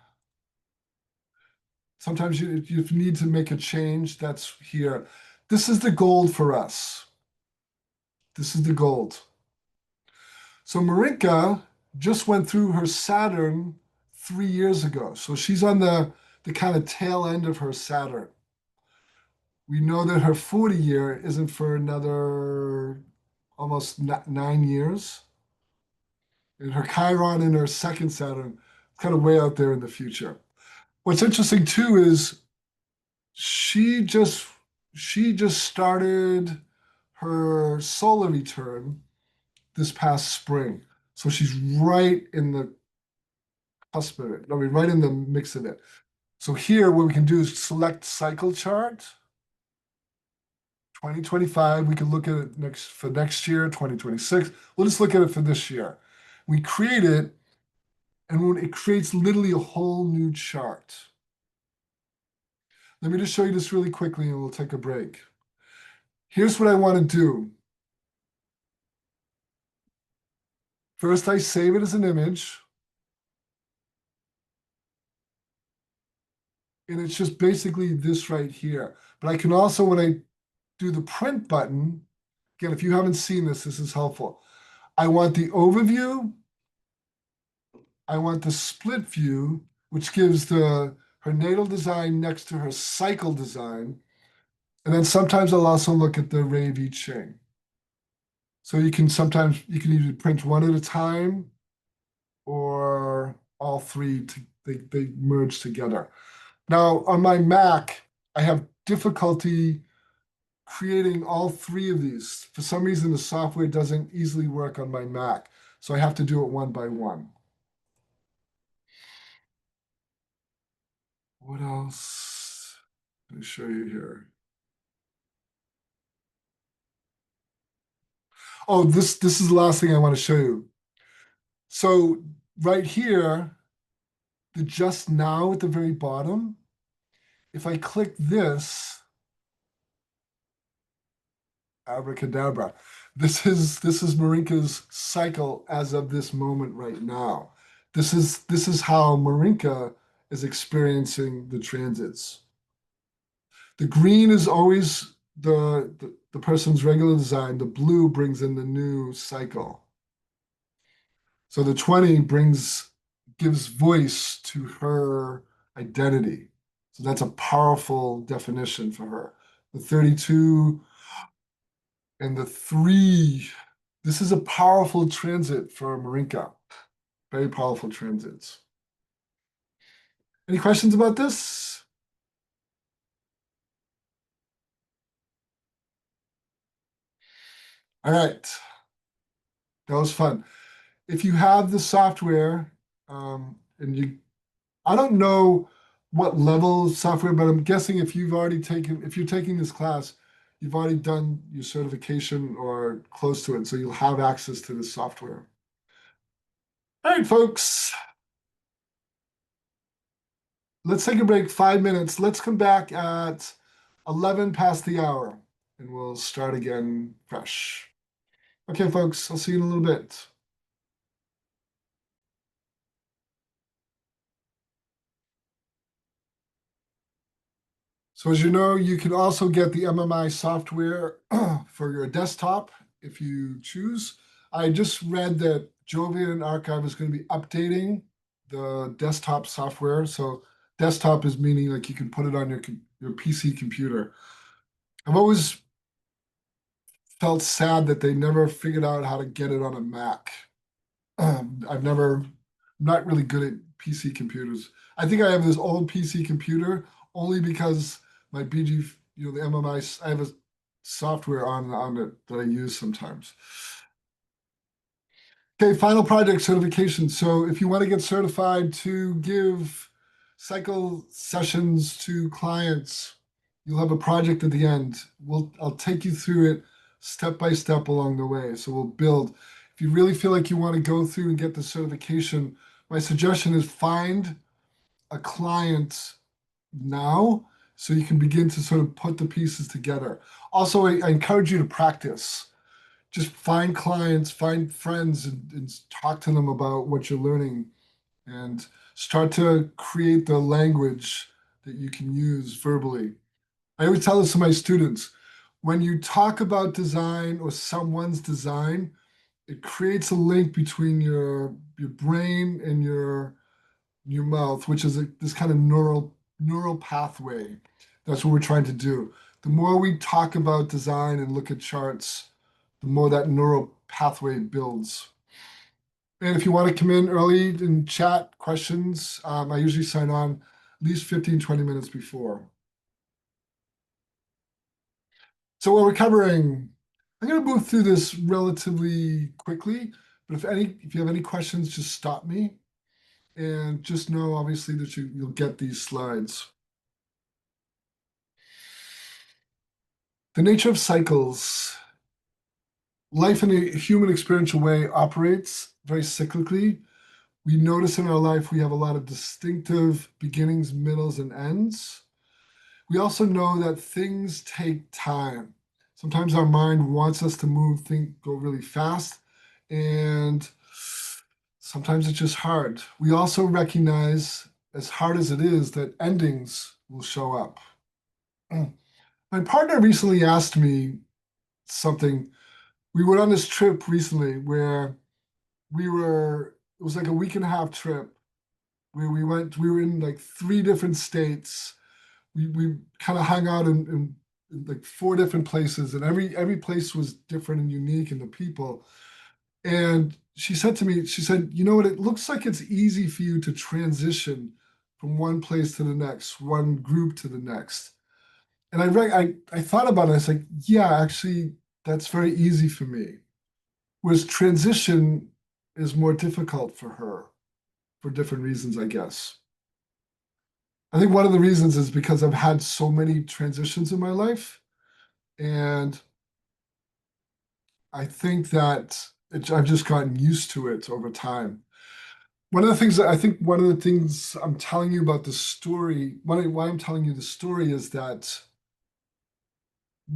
Sometimes you need to make a change. That's here. This is the gold for us. This is the gold. So Marinka just went through her Saturn 3 years ago. So she's on the kind of tail end of her Saturn. We know that her 40 year isn't for another almost 9 years. And her Chiron in her second Saturn, kind of way out there in the future. What's interesting too is she just started her solar return this past spring. So she's right in the cusp of it. I mean, right in the mix of it. So here, what we can do is select cycle chart. 2025, we can look at it next year, 2026. We'll just look at it for this year. We create it, and when it creates literally a whole new chart. Let me just show you this really quickly, and we'll take a break. Here's what I want to do. First, I save it as an image. And it's just basically this right here. But I can also, when I do the print button, again, if you haven't seen this, this is helpful. I want the overview. I want the split view, which gives her natal design next to her cycle design. And then sometimes I'll also look at the Ray V Ching. So you can either print one at a time or all three, they merge together. Now, on my Mac, I have difficulty creating all three of these. For some reason, the software doesn't easily work on my Mac, so I have to do it one by one. What else? Let me show you here. Oh, this is the last thing I want to show you. So right here, the just now at the very bottom, if I click this, abracadabra. This is Marinka's cycle as of this moment right now. This is how Marinka is experiencing the transits. The green is always the person's regular design. The blue brings in the new cycle. So the 20 gives voice to her identity. So that's a powerful definition for her. The 32 and the 3, this is a powerful transit for Marinka. Very powerful transits. Any questions about this? All right. That was fun. If you have the software, I don't know what level of software, but I'm guessing if you're taking this class, you've already done your certification or close to it, so you'll have access to this software. All right, folks. Let's take a break, 5 minutes. Let's come back at 11 past the hour, and we'll start again fresh. Okay, folks, I'll see you in a little bit. So as you know, you can also get the MMI software for your desktop if you choose. I just read that Jovian Archive is going to be updating the desktop software. So desktop is meaning like you can put it on your PC computer. I've always felt sad that they never figured out how to get it on a Mac. I'm not really good at PC computers. I think I have this old PC computer only because my BG, the MMI, I have a software on it that I use sometimes. Okay, final project certification. So if you want to get certified to give cycle sessions to clients, you'll have a project at the end. I'll take you through it step by step along the way. So we'll build. If you really feel like you want to go through and get the certification, my suggestion is find a client now so you can begin to sort of put the pieces together. Also, I encourage you to practice. Just find clients, find friends, and talk to them about what you're learning and start to create the language that you can use verbally. I always tell this to my students, when you talk about design or someone's design, it creates a link between your brain and your mouth, which is this kind of neural pathway. That's what we're trying to do. The more we talk about design and look at charts, the more that neural pathway builds. And if you want to come in early and chat questions, I usually sign on at least 15, 20 minutes before. So what we're covering, I'm going to move through this relatively quickly, but if you have any questions, just stop me. And just know, obviously, that you'll get these slides. The nature of cycles. Life in a human experiential way operates very cyclically. We notice in our life we have a lot of distinctive beginnings, middles, and ends. We also know that things take time. Sometimes our mind wants us to go really fast, and sometimes it's just hard. We also recognize, as hard as it is, that endings will show up. My partner recently asked me something. We went on this trip recently where it was like a week and a half trip where we were in like 3 different states. We kind of hung out in like 4 different places, and every place was different and unique in the people. And she said to me, she said, you know what, it looks like it's easy for you to transition from one place to the next, one group to the next. And I thought about it. I was like, yeah, actually, that's very easy for me. Whereas transition is more difficult for her for different reasons, I guess. I think one of the reasons is because I've had so many transitions in my life. And I think that I've just gotten used to it over time. One of the things I'm telling you about the story, why I'm telling you the story is that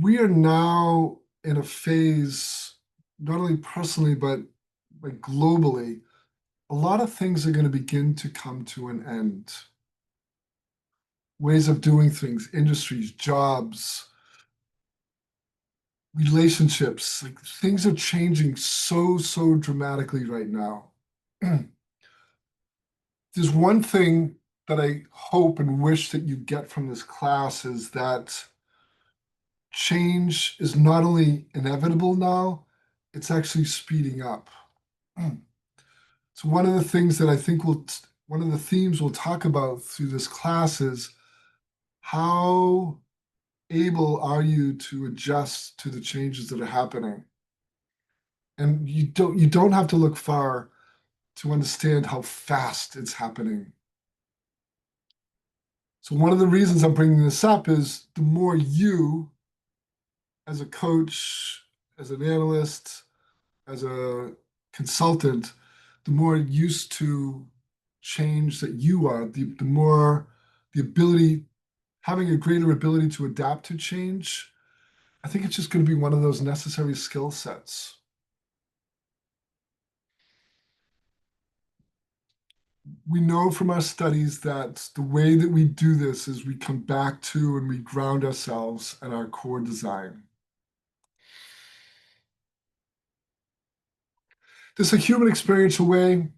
we are now in a phase, not only personally, but like globally, a lot of things are going to begin to come to an end. Ways of doing things, industries, jobs, relationships, like things are changing so dramatically right now. There's one thing that I hope and wish that you get from this class is that change is not only inevitable now, it's actually speeding up. So one of the things that I think one of the themes we'll talk about through this class is how able are you to adjust to the changes that are happening? And you don't have to look far to understand how fast it's happening. So one of the reasons I'm bringing this up is the more you, as a coach, as an analyst, as a consultant, the more used to change that you are, the more the ability, having a greater ability to adapt to change, I think it's just going to be one of those necessary skill sets. We know from our studies that the way that we do this is we come back to and we ground ourselves in our core design. This is a human experiential way.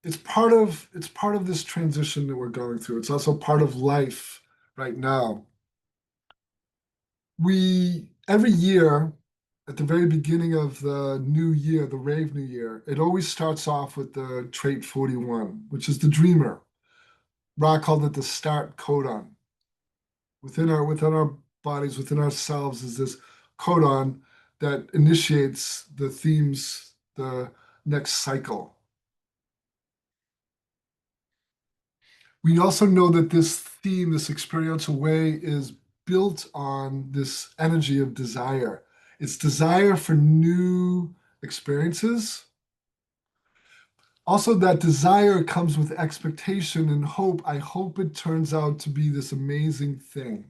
It's part of this transition that we're going through. It's also part of life right now. We every year at the very beginning of the new year, the Rave New Year, it always starts off with the trait 41, which is the dreamer. Ra called it the start codon. Within our bodies, within ourselves, is this codon that initiates the themes, the next cycle. We also know that this theme, this experiential way, is built on this energy of desire. It's desire for new experiences, Also, that desire comes with expectation and hope. I hope it turns out to be this amazing thing.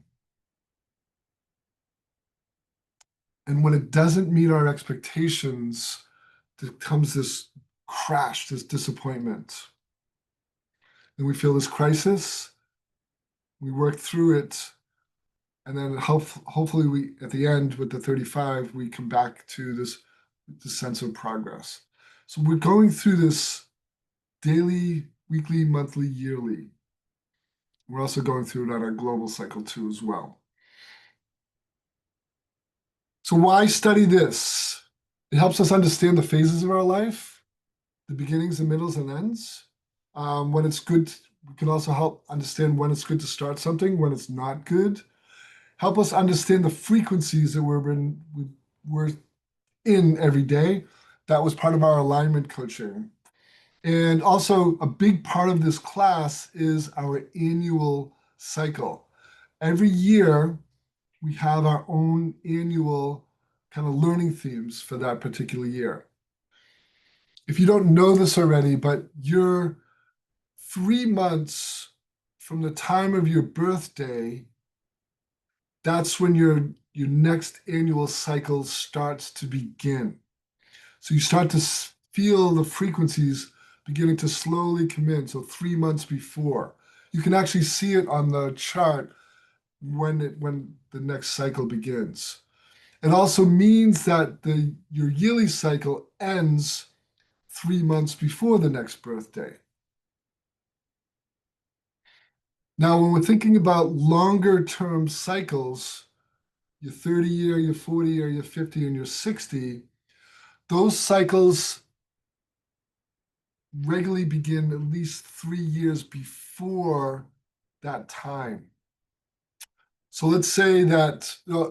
And when it doesn't meet our expectations, there comes this crash, this disappointment. And we feel this crisis, we work through it, and then hopefully we, at the end with the 35, we come back to this sense of progress. So we're going through this daily, weekly, monthly, yearly. We're also going through it on our global cycle too as well. So why study this? It helps us understand the phases of our life, the beginnings, the middles, and ends. When it's good, we can also help understand when it's good to start something, when it's not good. Help us understand the frequencies that we're in every day. That was part of our alignment coaching. And also a big part of this class is our annual cycle. Every year, we have our own annual kind of learning themes for that particular year. If you don't know this already, but you're 3 months from the time of your birthday, that's when your next annual cycle starts to begin. So you start to feel the frequencies beginning to slowly come in. So 3 months before, you can actually see it on the chart when the next cycle begins. It also means that your yearly cycle ends 3 months before the next birthday. Now, when we're thinking about longer term cycles, your 30 year, your 40 year, your 50, and your 60, those cycles regularly begin at least 3 years before that time. So let's say that,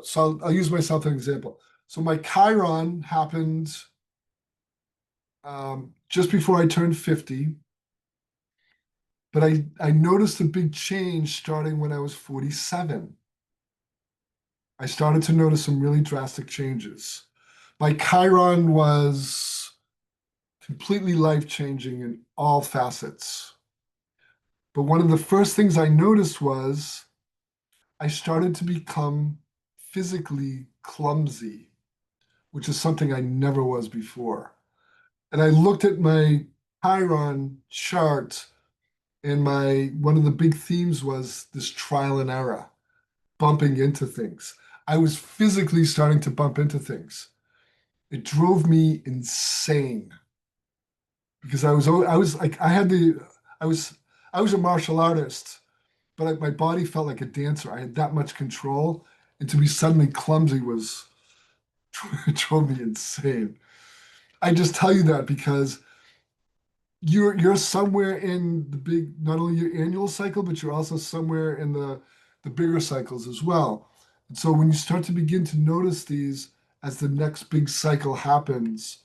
so I'll use myself as an example. So my Chiron happened just before I turned 50, but I noticed a big change starting when I was 47. I started to notice some really drastic changes. My Chiron was completely life-changing in all facets. But one of the first things I noticed was I started to become physically clumsy, which is something I never was before. And I looked at my Chiron chart, and one of the big themes was this trial and error, bumping into things. I was physically starting to bump into things. It drove me insane because I was like I was a martial artist, but my body felt like a dancer. I had that much control, and to be suddenly clumsy was it drove me insane. I just tell you that because you're somewhere in the big, not only your annual cycle, but you're also somewhere in the bigger cycles as well. And so when you start to begin to notice these as the next big cycle happens,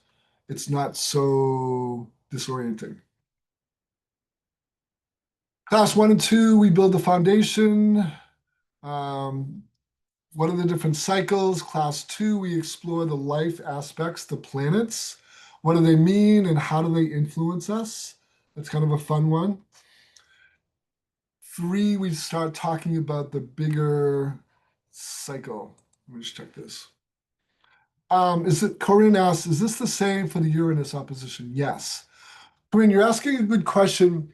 it's not so disorienting. Class 1 and 2, we build the foundation. What are the different cycles? Class 2, we explore the life aspects, the planets. What do they mean and how do they influence us? That's kind of a fun one. 3, we start talking about the cycle. Let me just check this. Corinne asks, is this the same for the Uranus opposition? Yes. Corinne, you're asking a good question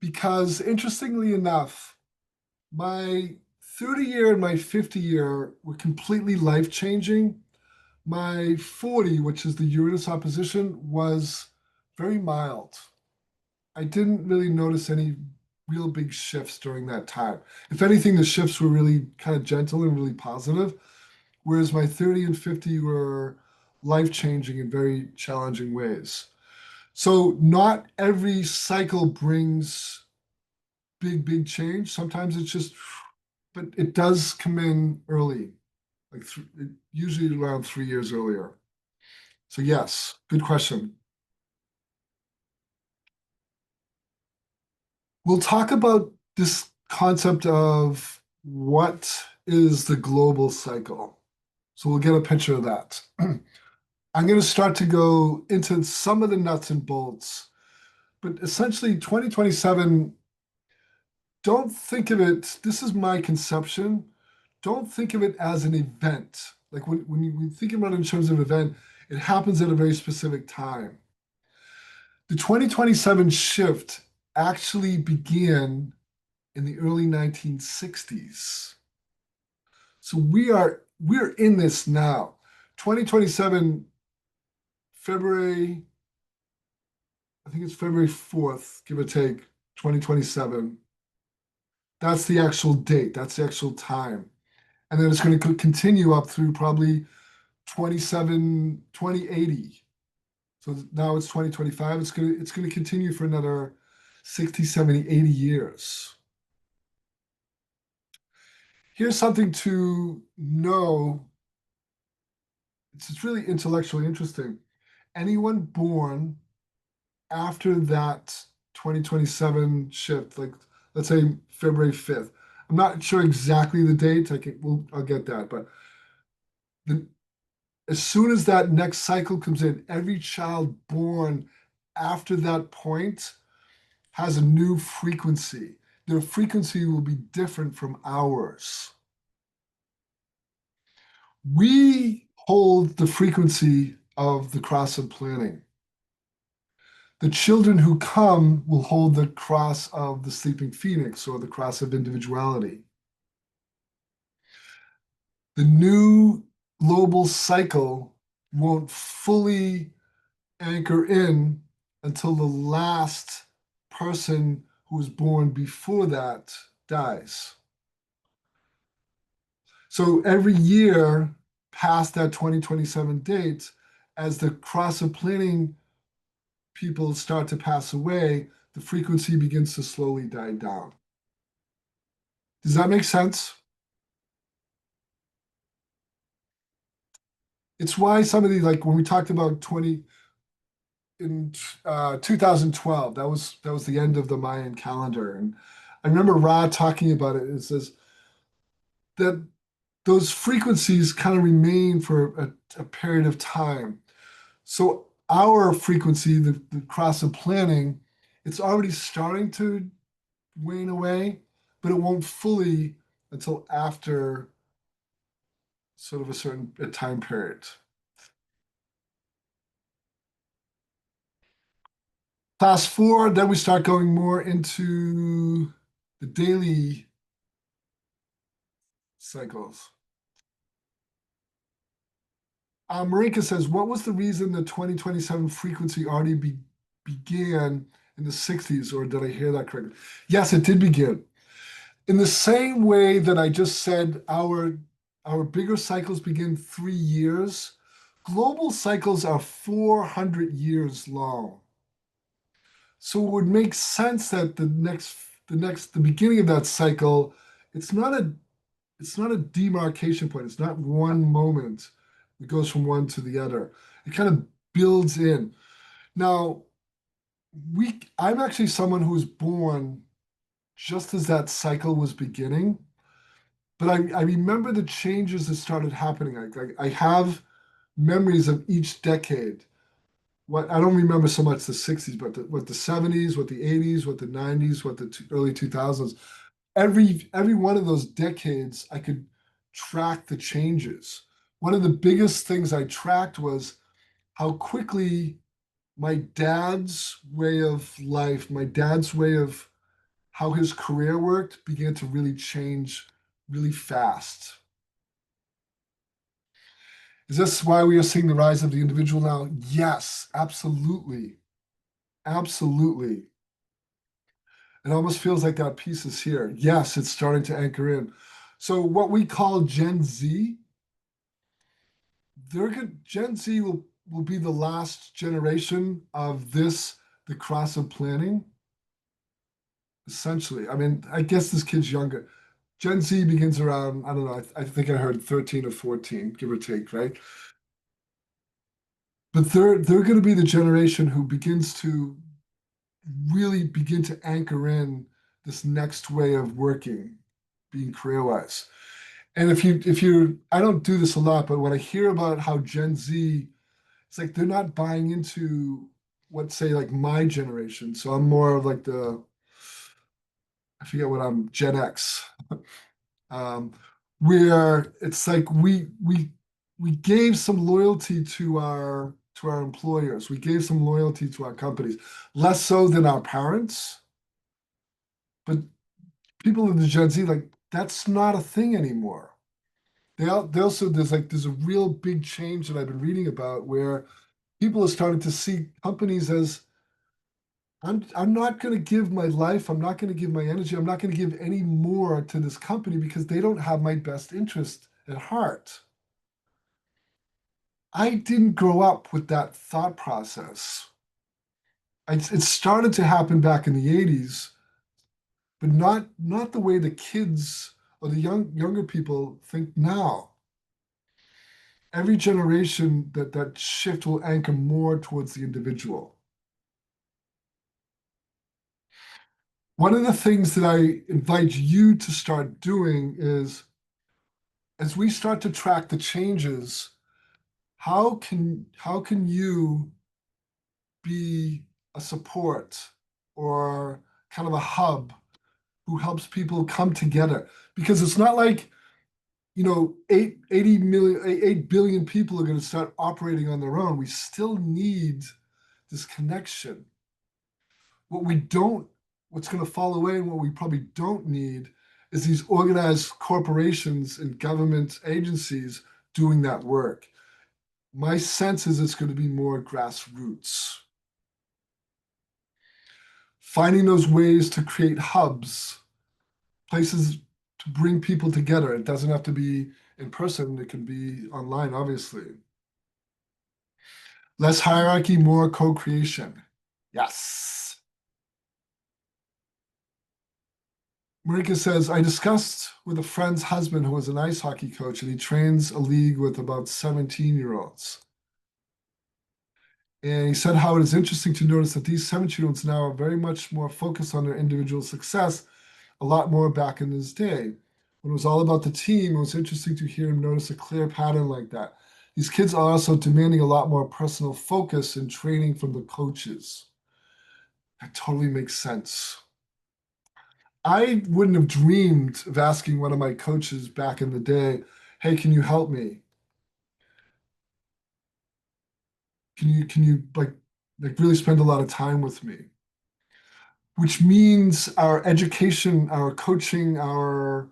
because interestingly enough, my 30 year and my 50 year were completely life-changing. My 40, which is the Uranus opposition, was very mild. I didn't really notice any real big shifts during that time. If anything, the shifts were really kind of gentle and really positive, whereas my 30 and 50 were life-changing in very challenging ways. So not every cycle brings big change. Sometimes it's just, but it does come in early, like usually around 3 years earlier. So yes, good question. We'll talk about this concept of what is the global cycle. So we'll get a picture of that. I'm going to start to go into some of the nuts and bolts. but essentially 2027, don't think of it, this is my conception, don't think of it as an event. Like when you think about it in terms of event, it happens at a very specific time. The 2027 shift actually began in the early 1960s. So we're in this now. 2027, February, I think it's February 4th, give or take, 2027. That's the actual date, that's the actual time. And then it's going to continue up through probably 2080. So now it's 2025. It's going to continue for another 60, 70, 80 years. Here's something to know. It's really intellectually interesting. Anyone born after that 2027 shift, like let's say February 5th. I'm not sure exactly the date. I'll get that, but the, as soon as that next cycle comes in, every child born after that point has a new frequency. Their frequency will be different from ours. We hold the frequency of the cross of planning. The children who come will hold the cross of the sleeping phoenix or the cross of individuality. The new global cycle won't fully anchor in until the last person who was born before that dies. So every year past that 2027 date, as the cross of planning people start to pass away, the frequency begins to slowly die down. Does that make sense? It's why some of these, like when we talked about 2012, that was the end of the Mayan calendar. And I remember Ra talking about it. It says that those frequencies kind of remain for a period of time. So our frequency, the cross of planning, it's already starting to wane away, but it won't fully until after sort of a certain time period. Class 4, then we start going more into the daily cycles. Marinka says, what was the reason the 2027 frequency already began in the 60s, or did I hear that correctly? Yes, it did begin. In the same way that I just said, our bigger cycles begin 3 years, global cycles are 400 years long. So it would make sense that the beginning of that cycle, it's not a demarcation point. It's not one moment. It goes from one to the other. It kind of builds in. Now, I'm actually someone who was born just as that cycle was beginning, but I remember the changes that started happening. I have memories of each decade. What I don't remember so much the 60s, but what the 70s, what the 80s, what the 90s, what the early 2000s. Every one of those decades, I could track the changes. One of the biggest things I tracked was how quickly my dad's way of life, my dad's way of how his career worked began to really change really fast. Is this why we are seeing the rise of the individual now? Yes, absolutely. Absolutely. It almost feels like that piece is here. Yes, it's starting to anchor in. So what we call Gen Z, Gen Z will be the last generation of the cross of planning. Essentially, I mean, I guess this kid's younger. Gen Z begins around, I don't know, I think I heard 13 or 14, give or take, right? But they're going to be the generation who begins to really begin to anchor in this next way of working, being career-wise. And if you're, I don't do this a lot, but when I hear about how Gen Z, it's like they're not buying into what say like my generation. So I'm more of like I forget what I'm, Gen X. um, where it's like we gave some loyalty to our employers. We gave some loyalty to our companies, less so than our parents. But people in the Gen Z, like that's not a thing anymore. They also there's a real big change that I've been reading about where people are starting to see companies as I'm not going to give my life, I'm not going to give my energy, I'm not going to give any more to this company because they don't have my best interest at heart. I didn't grow up with that thought process. It started to happen back in the 80s, but not the way the kids or the younger people think now. Every generation that shift will anchor more towards the individual. One of the things that I invite you to start doing is as we start to track the changes, how can you be a support or kind of a hub who helps people come together? Because it's not like, 8 billion people are going to start operating on their own. We still need this connection. What's going to fall away and what we probably don't need is these organized corporations and government agencies doing that work. My sense is it's going to be more grassroots. Finding those ways to create hubs, places to bring people together. It doesn't have to be in person, it can be online, obviously. Less hierarchy, more co-creation. Yes. Marika says, I discussed with a friend's husband who was an ice hockey coach, and he trains a league with about 17-year-olds. And he said how it is interesting to notice that these 17-year-olds now are very much more focused on their individual success, a lot more back in his day. When it was all about the team, it was interesting to hear him notice a clear pattern like that. These kids are also demanding a lot more personal focus and training from the coaches. That totally makes sense. I wouldn't have dreamed of asking one of my coaches back in the day, hey, can you help me? Can you like really spend a lot of time with me? Which means our education, our coaching, our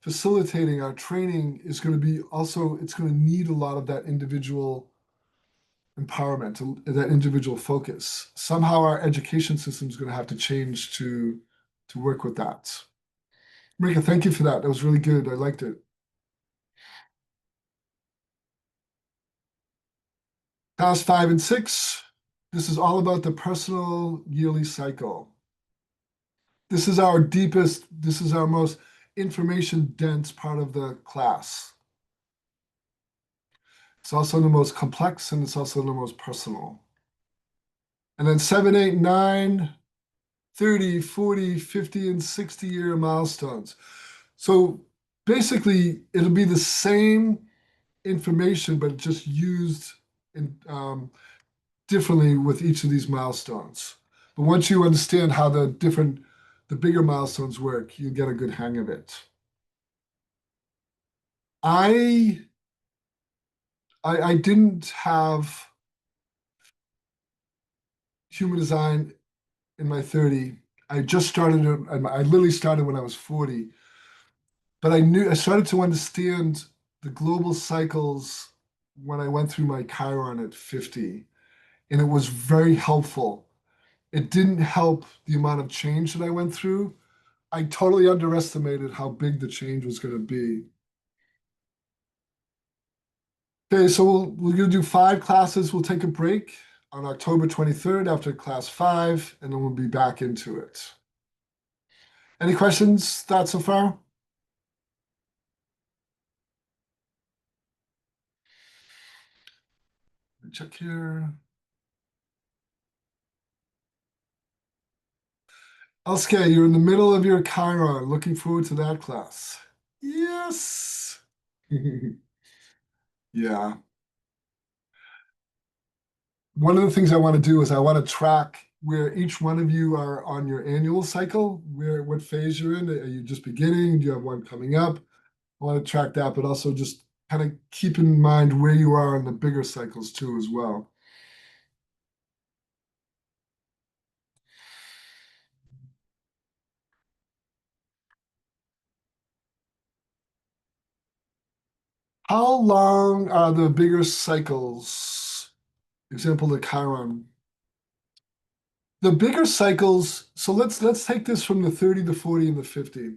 facilitating, our training is going to be also, it's going to need a lot of that individual empowerment, that individual focus. Somehow our education system is going to have to change to work with that. Marika, thank you for that. That was really good. I liked it. Task 5 and 6. This is all about the personal yearly cycle. This is our deepest, this is our most information dense part of the class. It's also the most complex and it's also the most personal. And then 7, 8, 9, 30, 40, 50, and 60-year milestones. So basically, it'll be the same information, but just used differently with each of these milestones. But once you understand how the bigger milestones work, you get a good hang of it. I didn't have human design in my 30. I just started it. I literally started when I was 40. But I started to understand the global cycles when I went through my Chiron at 50. And it was very helpful. It didn't help the amount of change that I went through. I totally underestimated how big the change was going to be. Okay, so we're going to do 5 classes. We'll take a break on October 23rd after class 5, and then we'll be back into it. Any questions, thoughts so far? Let me check here. Okay, you're in the middle of your Chiron. Looking forward to that class. Yes. Yeah. one of the things I want to do is I want to track where each one of you are on your annual cycle, what phase you're in. Are you just beginning? Do you have one coming up? I want to track that, but also just kind of keep in mind where you are in the bigger cycles too as well. How long are the bigger cycles? Example, the Chiron. The bigger cycles, so let's take this from the 30, the 40, and the 50.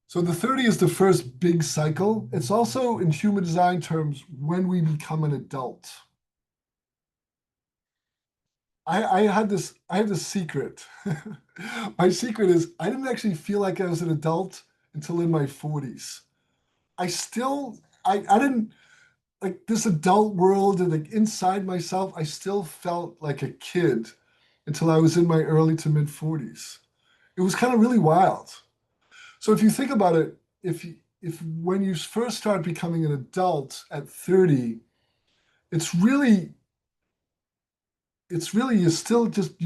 So the 30 is the first big cycle. It's also, in human design terms, when we become an adult. I had this secret. My secret is I didn't actually feel like I was an adult until in my 40s. I didn't like this adult world, and like inside myself, I still felt like a kid until I was in my early to mid 40s. It was kind of really wild. So if you think about it, if when you first start becoming an adult at 30, it's really you're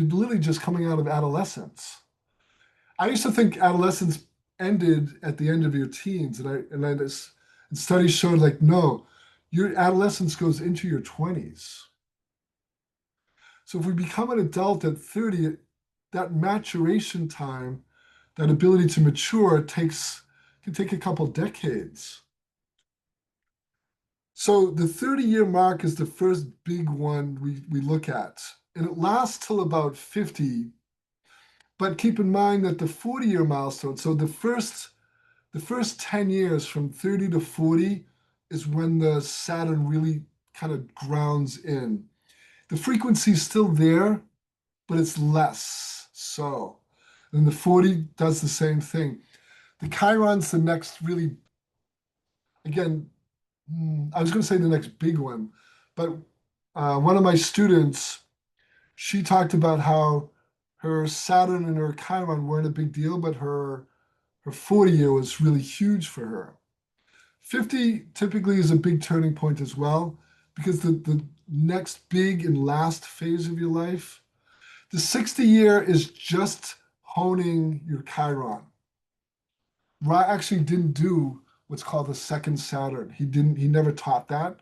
literally just coming out of adolescence. I used to think adolescence ended at the end of your teens, and studies showed like no, your adolescence goes into your 20s. So if we become an adult at 30, that maturation time, that ability to mature can take a couple decades. So the 30-year mark is the first big one we look at, and it lasts till about 50. But keep in mind that the 40-year milestone, so the first 10 years from 30 to 40 is when the Saturn really kind of grounds in. The frequency is still there, but it's less so. And the 40 does the same thing. The Chiron's the next really, again, I was going to say the next big one, but one of my students, she talked about how her Saturn and her Chiron weren't a big deal, but her 40-year was really huge for her. 50 typically is a big turning point as well, because the next big and last phase of your life, the 60-year is just honing your Chiron. Ra actually didn't do what's called the second Saturn. He never taught that.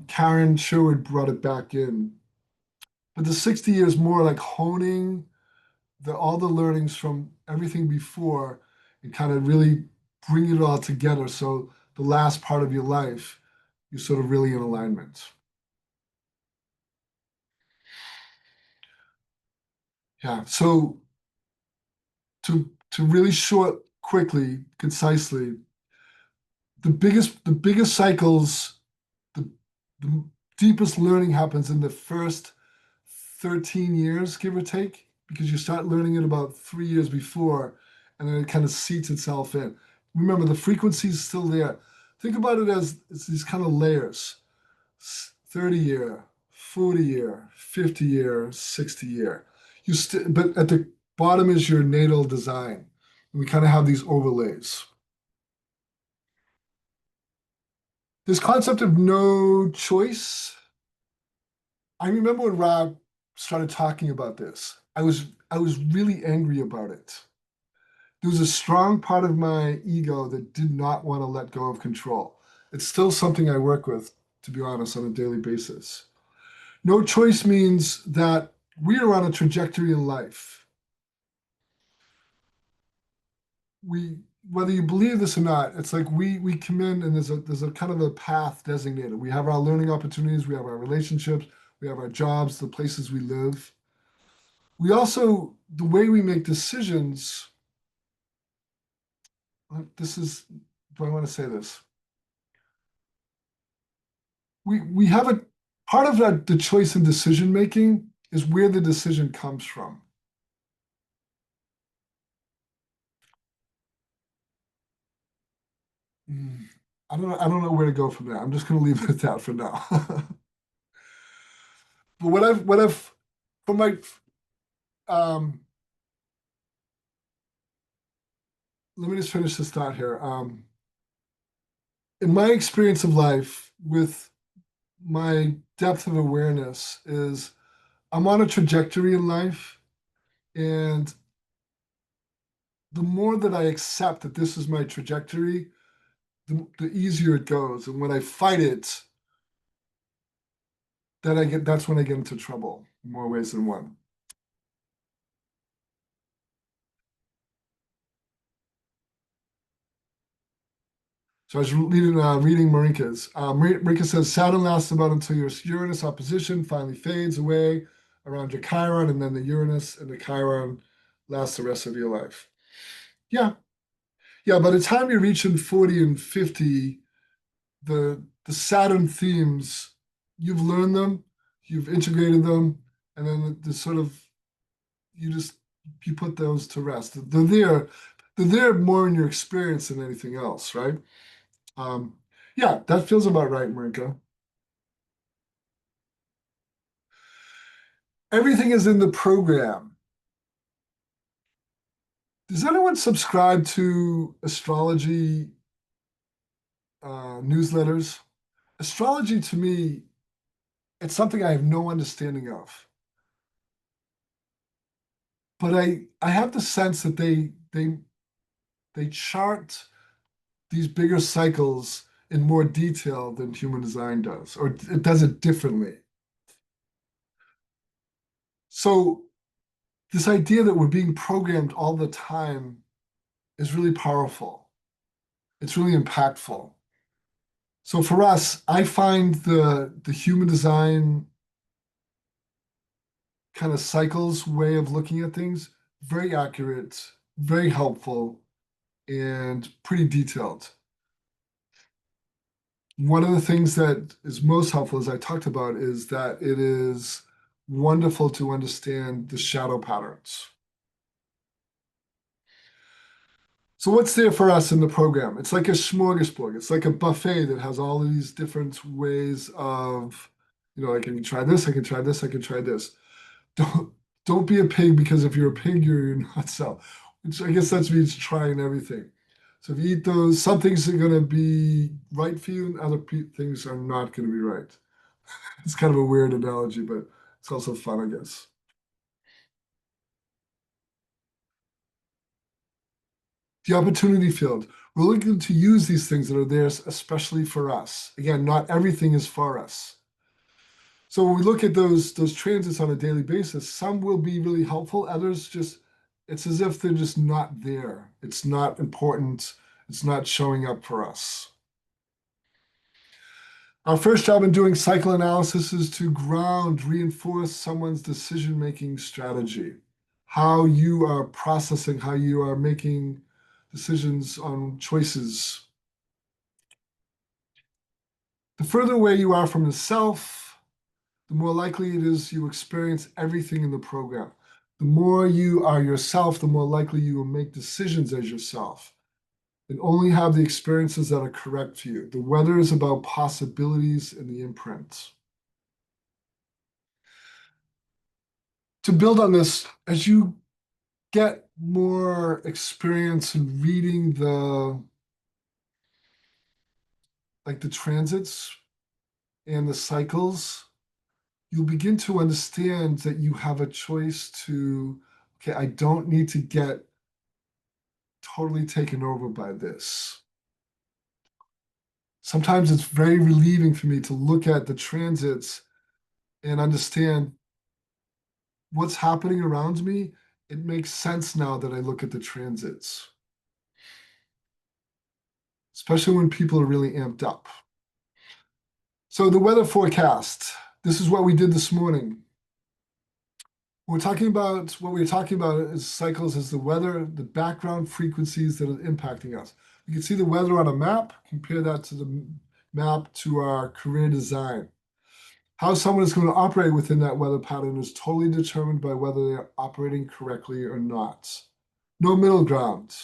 Karen Sherwood brought it back in. But the 60 years more like honing all the learnings from everything before and kind of really bring it all together. So the last part of your life, you're sort of really in alignment. Yeah. So to really short, quickly, concisely, the biggest cycles, the deepest learning happens in the first 13 years, give or take, because you start learning it about 3 years before, and then it kind of seats itself in. Remember, the frequency is still there. Think about it as it's these kind of layers: 30-year, 40-year, 50-year, 60-year. But at the bottom is your natal design. And we kind of have these overlays. This concept of no choice. I remember when Rob started talking about this. I was really angry about it. There was a strong part of my ego that did not want to let go of control. It's still something I work with, to be honest, on a daily basis. No choice means that we are on a trajectory in life. Whether you believe this or not, it's like we come in and there's a kind of a path designated. We have our learning opportunities, we have our relationships, we have our jobs, the places we live. We also, the way we make decisions, do I want to say this? We have a part of that, the choice in decision making is where the decision comes from. I don't know where to go from there. I'm just going to leave it at that for now. But what I've from my um, let me just finish this thought here. In my experience of life with my depth of awareness is I'm on a trajectory in life, and the more that I accept that this is my trajectory, the easier it goes. And when I fight it, that's when I get into trouble in more ways than one. So I was reading Marinka's. Marinka says Saturn lasts about until your Uranus opposition finally fades away around your Chiron, and then the Uranus and the Chiron last the rest of your life. Yeah. Yeah, by the time you're reaching 40 and 50, the Saturn themes, you've learned them, you've integrated them, and then the sort of you put those to rest. They're there more in your experience than anything else, right? Yeah, that feels about right, Marinka. Everything is in the program. Does anyone subscribe to astrology newsletters? Astrology to me, it's something I have no understanding of. But I have the sense that they chart these bigger cycles in more detail than human design does, or it does it differently. So this idea that we're being programmed all the time is really powerful. It's really impactful. So for us, I find the human design kind of cycles way of looking at things very accurate, very helpful, and pretty detailed. One of the things that is most helpful, as I talked about, is that it is wonderful to understand the shadow patterns. So what's there for us in the program? It's like a smorgasbord. It's like a buffet that has all of these different ways of, I can try this, I can try this, I can try this. Don't be a pig, because if you're a pig, you're not so. Which I guess that means trying everything. So if you eat those, some things are going to be right for you, and other things are not going to be right. It's kind of a weird analogy, but it's also fun, I guess. The opportunity field. We're looking to use these things that are there, especially for us. Again, not everything is for us. So when we look at those transits on a daily basis, some will be really helpful. Others it's as if they're just not there. It's not important. It's not showing up for us. Our first job in doing cycle analysis is to reinforce someone's decision-making strategy, how you are processing, how you are making decisions on choices. The further away you are from the self, the more likely it is you experience everything in the program. The more you are yourself, the more likely you will make decisions as yourself and only have the experiences that are correct for you. The weather is about possibilities and the imprint. To build on this, as you get more experience in reading the transits and the cycles, you'll begin to understand that you have a choice to, okay, I don't need to get totally taken over by this. Sometimes it's very relieving for me to look at the transits and understand what's happening around me. It makes sense now that I look at the transits, especially when people are really amped up. So the weather forecast, this is what we did this morning. What we're talking about is cycles as the weather, the background frequencies that are impacting us. You can see the weather on a map, compare that to the map to our career design. How someone is going to operate within that weather pattern is totally determined by whether they're operating correctly or not. No middle ground.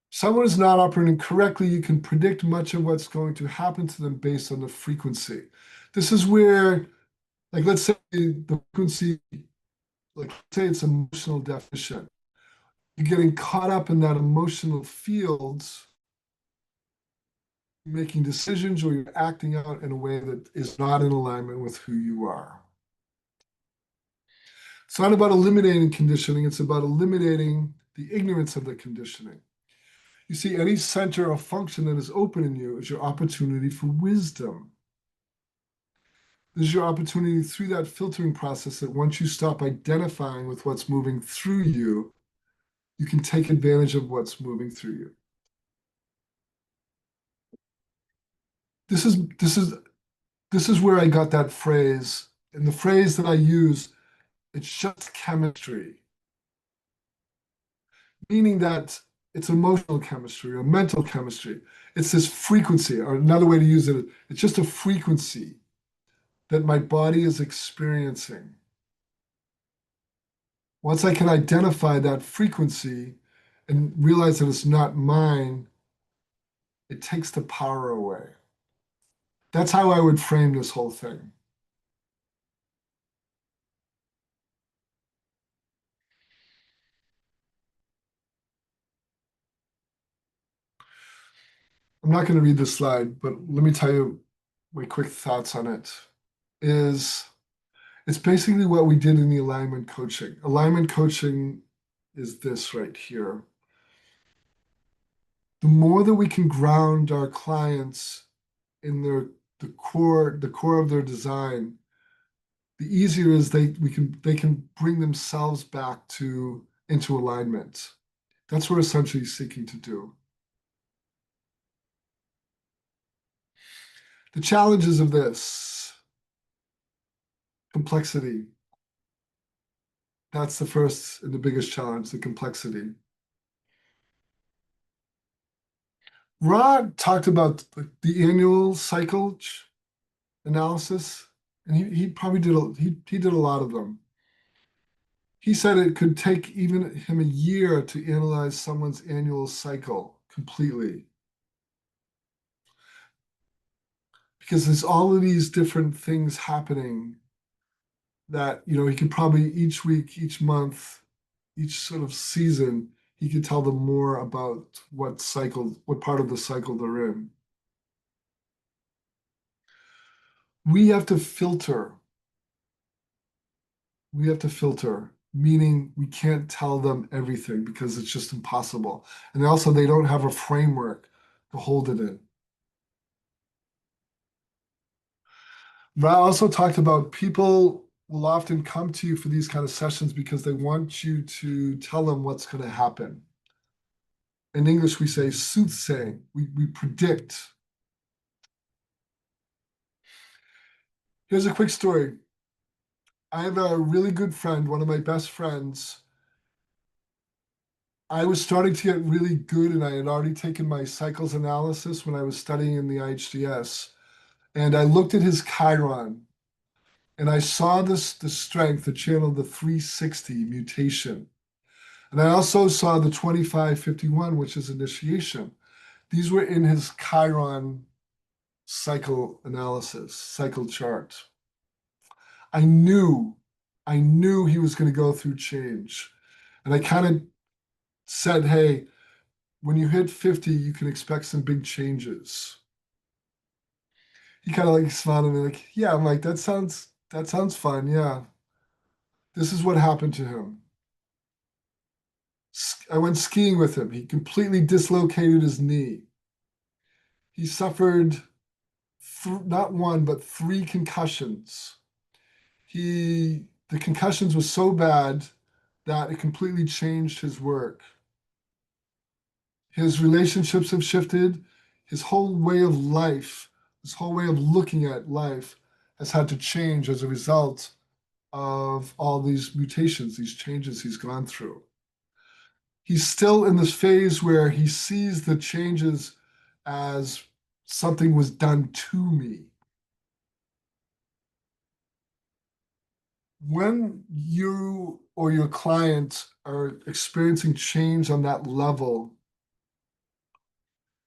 Someone is not operating correctly, you can predict much of what's going to happen to them based on the frequency. This is where, let's say the frequency, say it's emotional definition. You're getting caught up in that emotional field, making decisions or you're acting out in a way that is not in alignment with who you are. It's not about eliminating conditioning, it's about eliminating the ignorance of the conditioning. You see, any center or function that is open in you is your opportunity for wisdom. This is your opportunity through that filtering process that once you stop identifying with what's moving through you, you can take advantage of what's moving through you. This is where I got that phrase. And the phrase that I use, it's just chemistry. Meaning that it's emotional chemistry or mental chemistry. It's this frequency, or another way to use it, it's just a frequency that my body is experiencing. Once I can identify that frequency and realize that it's not mine, it takes the power away. That's how I would frame this whole thing. I'm not going to read this slide, but let me tell you my quick thoughts on it. It's basically what we did in the alignment coaching. Alignment coaching is this right here. The more that we can ground our clients in the core of their design, the easier is they can bring themselves back into alignment. That's what we're essentially seeking to do. The challenges of this complexity. That's the first and the biggest challenge, the complexity. Rod talked about the annual cycle analysis, and he probably did a lot of them. He said it could take even him a year to analyze someone's annual cycle completely. Because there's all of these different things happening that, he could probably each week, each month, each sort of season, he could tell them more about what part of the cycle they're in. We have to filter. We have to filter, meaning we can't tell them everything because it's just impossible. And also, they don't have a framework to hold it in. Ra also talked about people will often come to you for these kind of sessions because they want you to tell them what's going to happen. In English, we say soothsaying. We predict. Here's a quick story. I have a really good friend, one of my best friends. I was starting to get really good, and I had already taken my cycles analysis when I was studying in the IHDS. And I looked at his Chiron, and I saw the strength, the channel, the 360 mutation. And I also saw the 2551, which is initiation. These were in his Chiron cycle analysis, cycle chart. I knew he was going to go through change. And I kind of said, hey, when you hit 50, you can expect some big changes. He kind of like smiled at me like, yeah, I'm like, that sounds fun. Yeah. This is what happened to him. I went skiing with him. He completely dislocated his knee. He suffered not one, but 3 concussions. The concussions were so bad that it completely changed his work. His relationships have shifted. His whole way of life, his whole way of looking at life has had to change as a result of all these mutations, these changes he's gone through. He's still in this phase where he sees the changes as something was done to me. When you or your client are experiencing change on that level,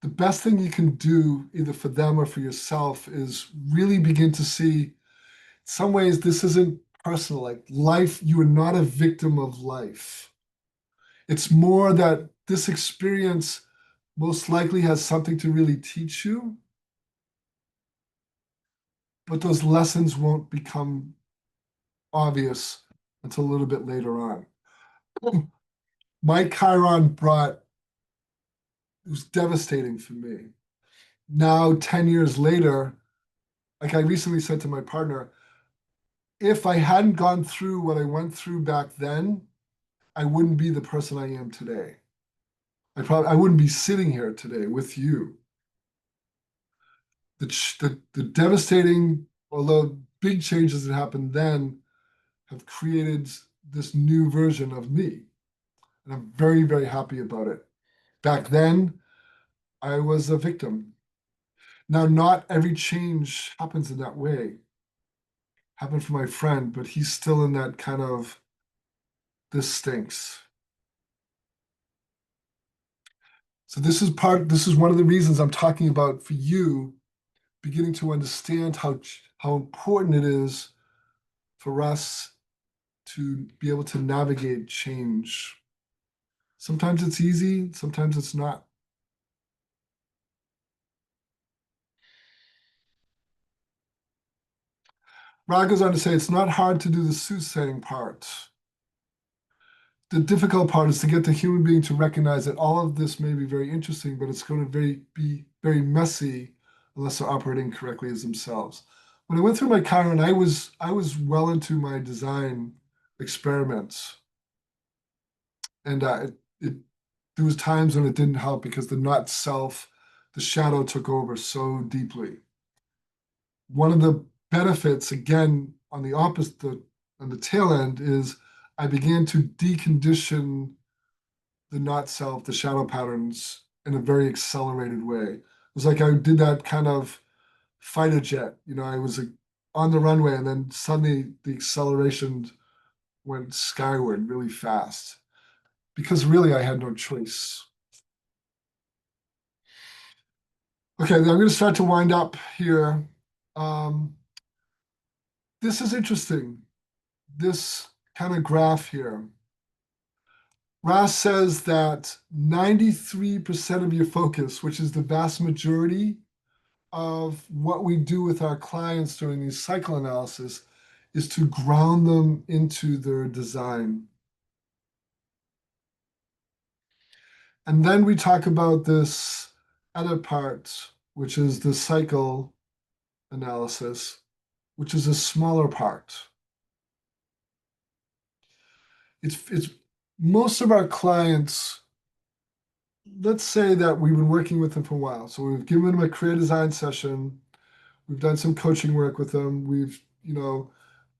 the best thing you can do, either for them or for yourself, is really begin to see, in some ways, this isn't personal. Like life, you are not a victim of life. It's more that this experience most likely has something to really teach you. but those lessons won't become obvious until a little bit later on. My Chiron it was devastating for me. Now, 10 years later, like I recently said to my partner, if I hadn't gone through what I went through back then, I wouldn't be the person I am today. I wouldn't be sitting here today with you. The devastating, although big changes that happened then, have created this new version of me. And I'm very, very happy about it. Back then, I was a victim. Now, not every change happens in that way. Happened for my friend, but he's still in that kind of, this stinks. So this is one of the reasons I'm talking about for you, beginning to understand how important it is for us to be able to navigate change. Sometimes it's easy, sometimes it's not. Ra goes on to say, it's not hard to do the soothsaying part. The difficult part is to get the human being to recognize that all of this may be very interesting, but it's going to be very messy unless they're operating correctly as themselves. When I went through my Chiron, I was well into my design experiments, and there was times when it didn't help because the not self, the shadow took over so deeply. One of the benefits, again, on the opposite, on the tail end, is I began to decondition the not self, the shadow patterns in a very accelerated way. It was like I did that kind of fighter jet. I was on the runway and then suddenly the acceleration went skyward really fast because really I had no choice. Okay, I'm going to start to wind up here. This is interesting, this kind of graph here. Ross says that 93% of your focus, which is the vast majority of what we do with our clients during these cycle analysis, is to ground them into their design. And then we talk about this other part, which is the cycle analysis, which is a smaller part. It's most of our clients, let's say that we've been working with them for a while. So we've given them a career design session. We've done some coaching work with them. We've,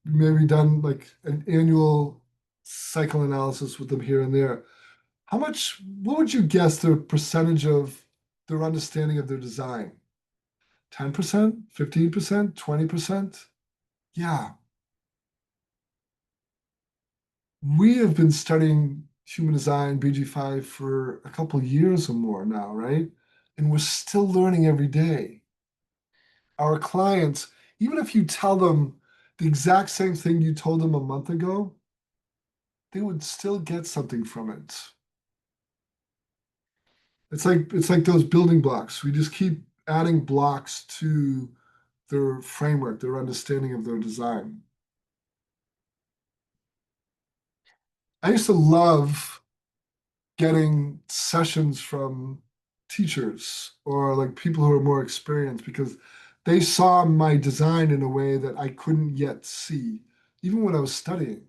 maybe done like an annual cycle analysis with them here and there. What would you guess the percentage of their understanding of their design? 10%, 15%, 20%? Yeah. We have been studying human design, BG5, for a couple of years or more now, right? And we're still learning every day. Our clients, even if you tell them the exact same thing you told them a month ago, they would still get something from it. It's like those building blocks. We just keep adding blocks to their framework, their understanding of their design. I used to love getting sessions from teachers or like people who are more experienced because they saw my design in a way that I couldn't yet see, even when I was studying.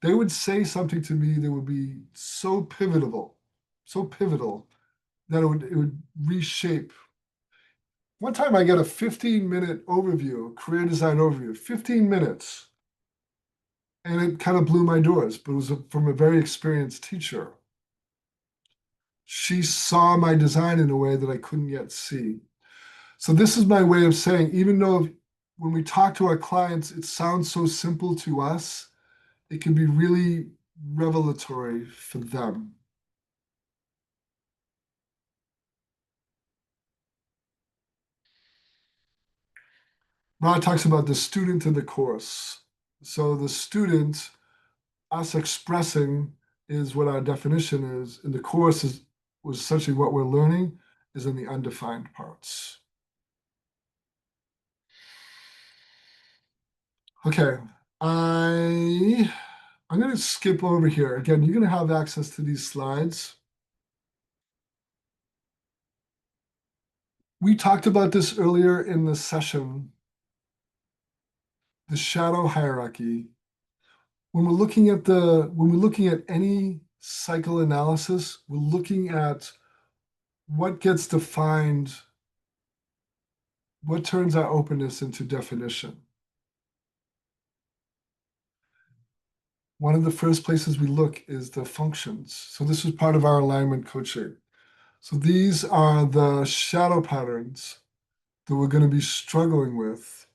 They would say something to me that would be so pivotal that it would reshape. One time I got a 15-minute overview, career design overview, 15 minutes. And it kind of blew my doors, but it was from a very experienced teacher. She saw my design in a way that I couldn't yet see. So this is my way of saying, even though when we talk to our clients, it sounds so simple to us, it can be really revelatory for them. Rod talks about the student in the course. So the student, us expressing, is what our definition is, and the course was essentially what we're learning is in the undefined parts. Okay, I'm going to skip over here. Again, you're going to have access to these slides. We talked about this earlier in the session, the shadow hierarchy. When we're looking at any cycle analysis, we're looking at what gets defined, what turns our openness into definition. One of the first places we look is the functions. So this was part of our alignment coaching. So these are the shadow patterns that we're going to be struggling with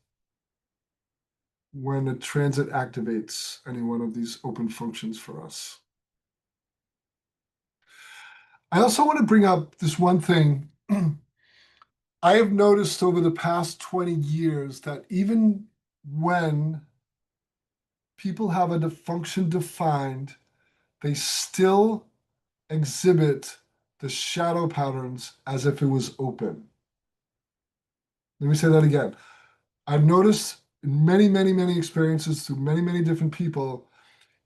when a transit activates any one of these open functions for us. I also want to bring up this one thing. I have noticed over the past 20 years that even when people have a function defined, they still exhibit the shadow patterns as if it was open. Let me say that again. I've noticed in many, many, many experiences through many, many different people,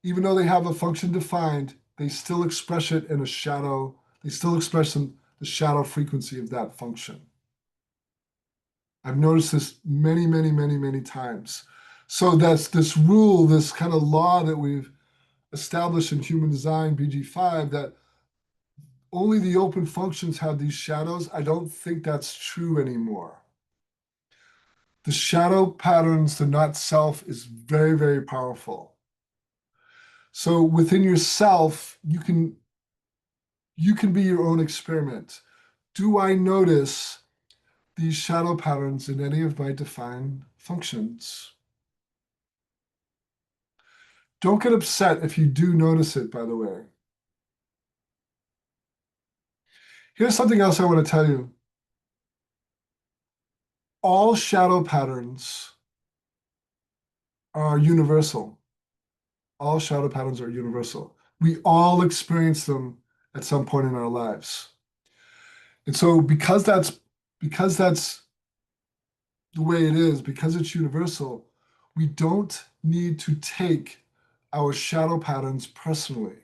even though they have a function defined, they still express it in a shadow. They still express the shadow frequency of that function. I've noticed this many, many, many, many times. So that's this rule, this kind of law that we've established in human design, BG5, that only the open functions have these shadows. I don't think that's true anymore. The shadow patterns, the not self, is very, very powerful. So within yourself, you can be your own experiment. Do I notice these shadow patterns in any of my defined functions? Don't get upset if you do notice it, by the way. Here's something else I want to tell you. All shadow patterns are universal. All shadow patterns are universal. We all experience them at some point in our lives. And so because that's the way it is, because it's universal, we don't need to take our shadow patterns personally.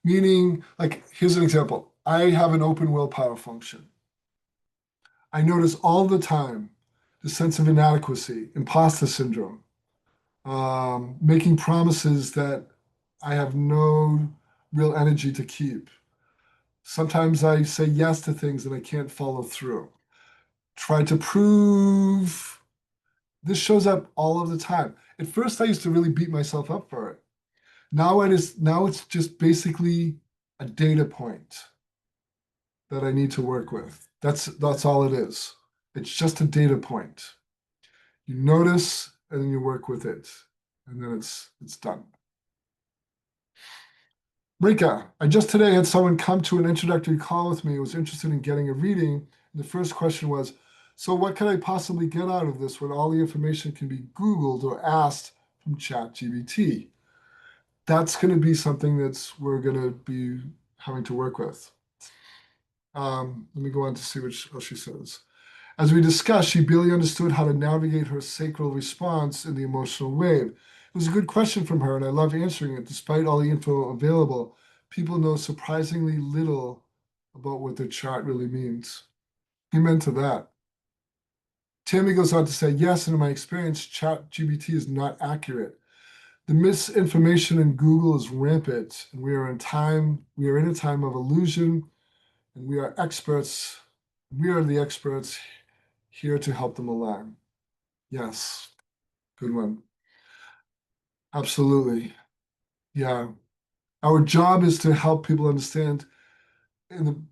Meaning, like, here's an example. I have an open willpower function. I notice all the time the sense of inadequacy, imposter syndrome, making promises that I have no real energy to keep. Sometimes I say yes to things that I can't follow through. Try to prove. This shows up all of the time. At first, I used to really beat myself up for it. Now it's just basically a data point that I need to work with. That's all it is. It's just a data point. You notice and then you work with it, and then it's done. Rika, I just today had someone come to an introductory call with me who was interested in getting a reading. And the first question was, so what can I possibly get out of this when all the information can be Googled or asked from ChatGPT? That's going to be something we're going to be having to work with. Let me go on to see what else she says. As we discussed, she barely understood how to navigate her sacral response in the emotional wave. It was a good question from her, and I love answering it. Despite all the info available, people know surprisingly little about what their chart really means. Amen to that. Tammy goes on to say, yes, and in my experience, ChatGPT is not accurate. The misinformation in Google is rampant, and we are in a time of illusion, and we are the experts here to help them align. Yes, good one. Absolutely. Yeah. Our job is to help people understand in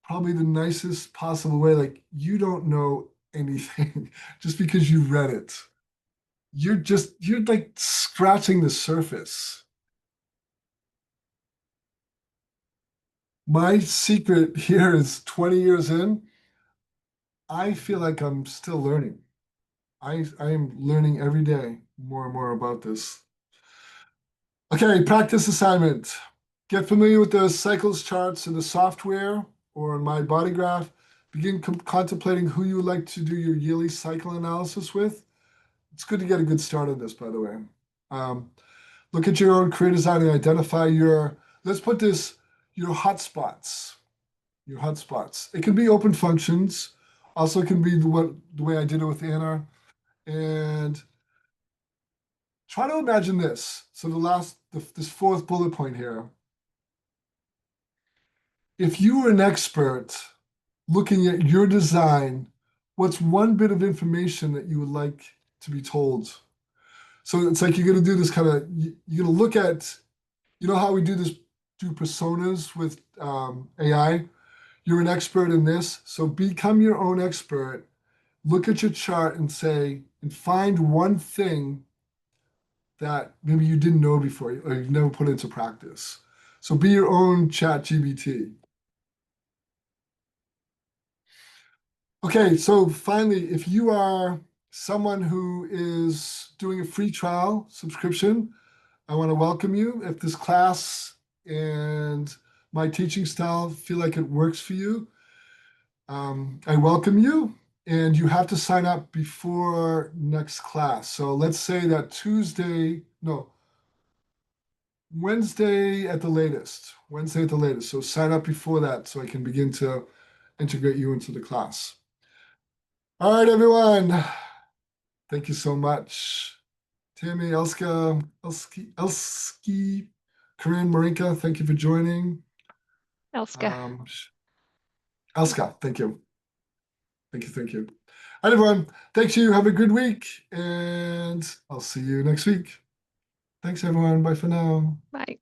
probably the nicest possible way, like you don't know anything just because you read it. You're like scratching the surface. My secret here is 20 years in, I feel like I'm still learning. I am learning every day more and more about this. Okay, practice assignment. Get familiar with the cycles charts in the software or in my body graph. Begin contemplating who you would like to do your yearly cycle analysis with. it's good to get a good start on this, by the way. Look at your own career design and identify your, let's put this, your hotspots. Your hotspots. It can be open functions. Also, it can be the way I did it with Anna. And try to imagine this. So this fourth bullet point here. If you were an expert looking at your design, what's one bit of information that you would like to be told? So it's like you're going to do this kind of, you're going to look at, you know how we do personas with AI? You're an expert in this, so become your own expert. Look at your chart and find one thing that maybe you didn't know before or you've never put into practice. So be your own ChatGPT. Okay, so finally, if you are someone who is doing a free trial subscription, I want to welcome you. If this class and my teaching style feel like it works for you, I welcome you. And you have to sign up before next class. So let's say that Wednesday at the latest. Wednesday at the latest. So sign up before that so I can begin to integrate you into the class. All right, everyone. Thank you so much. Tammy, Elski, Corinne, Marinka, thank you for joining. Elska. Elska, thank you. Thank you. All right, everyone. Thank you. Have a good week, and I'll see you next week. Thanks, everyone. Bye for now. Bye.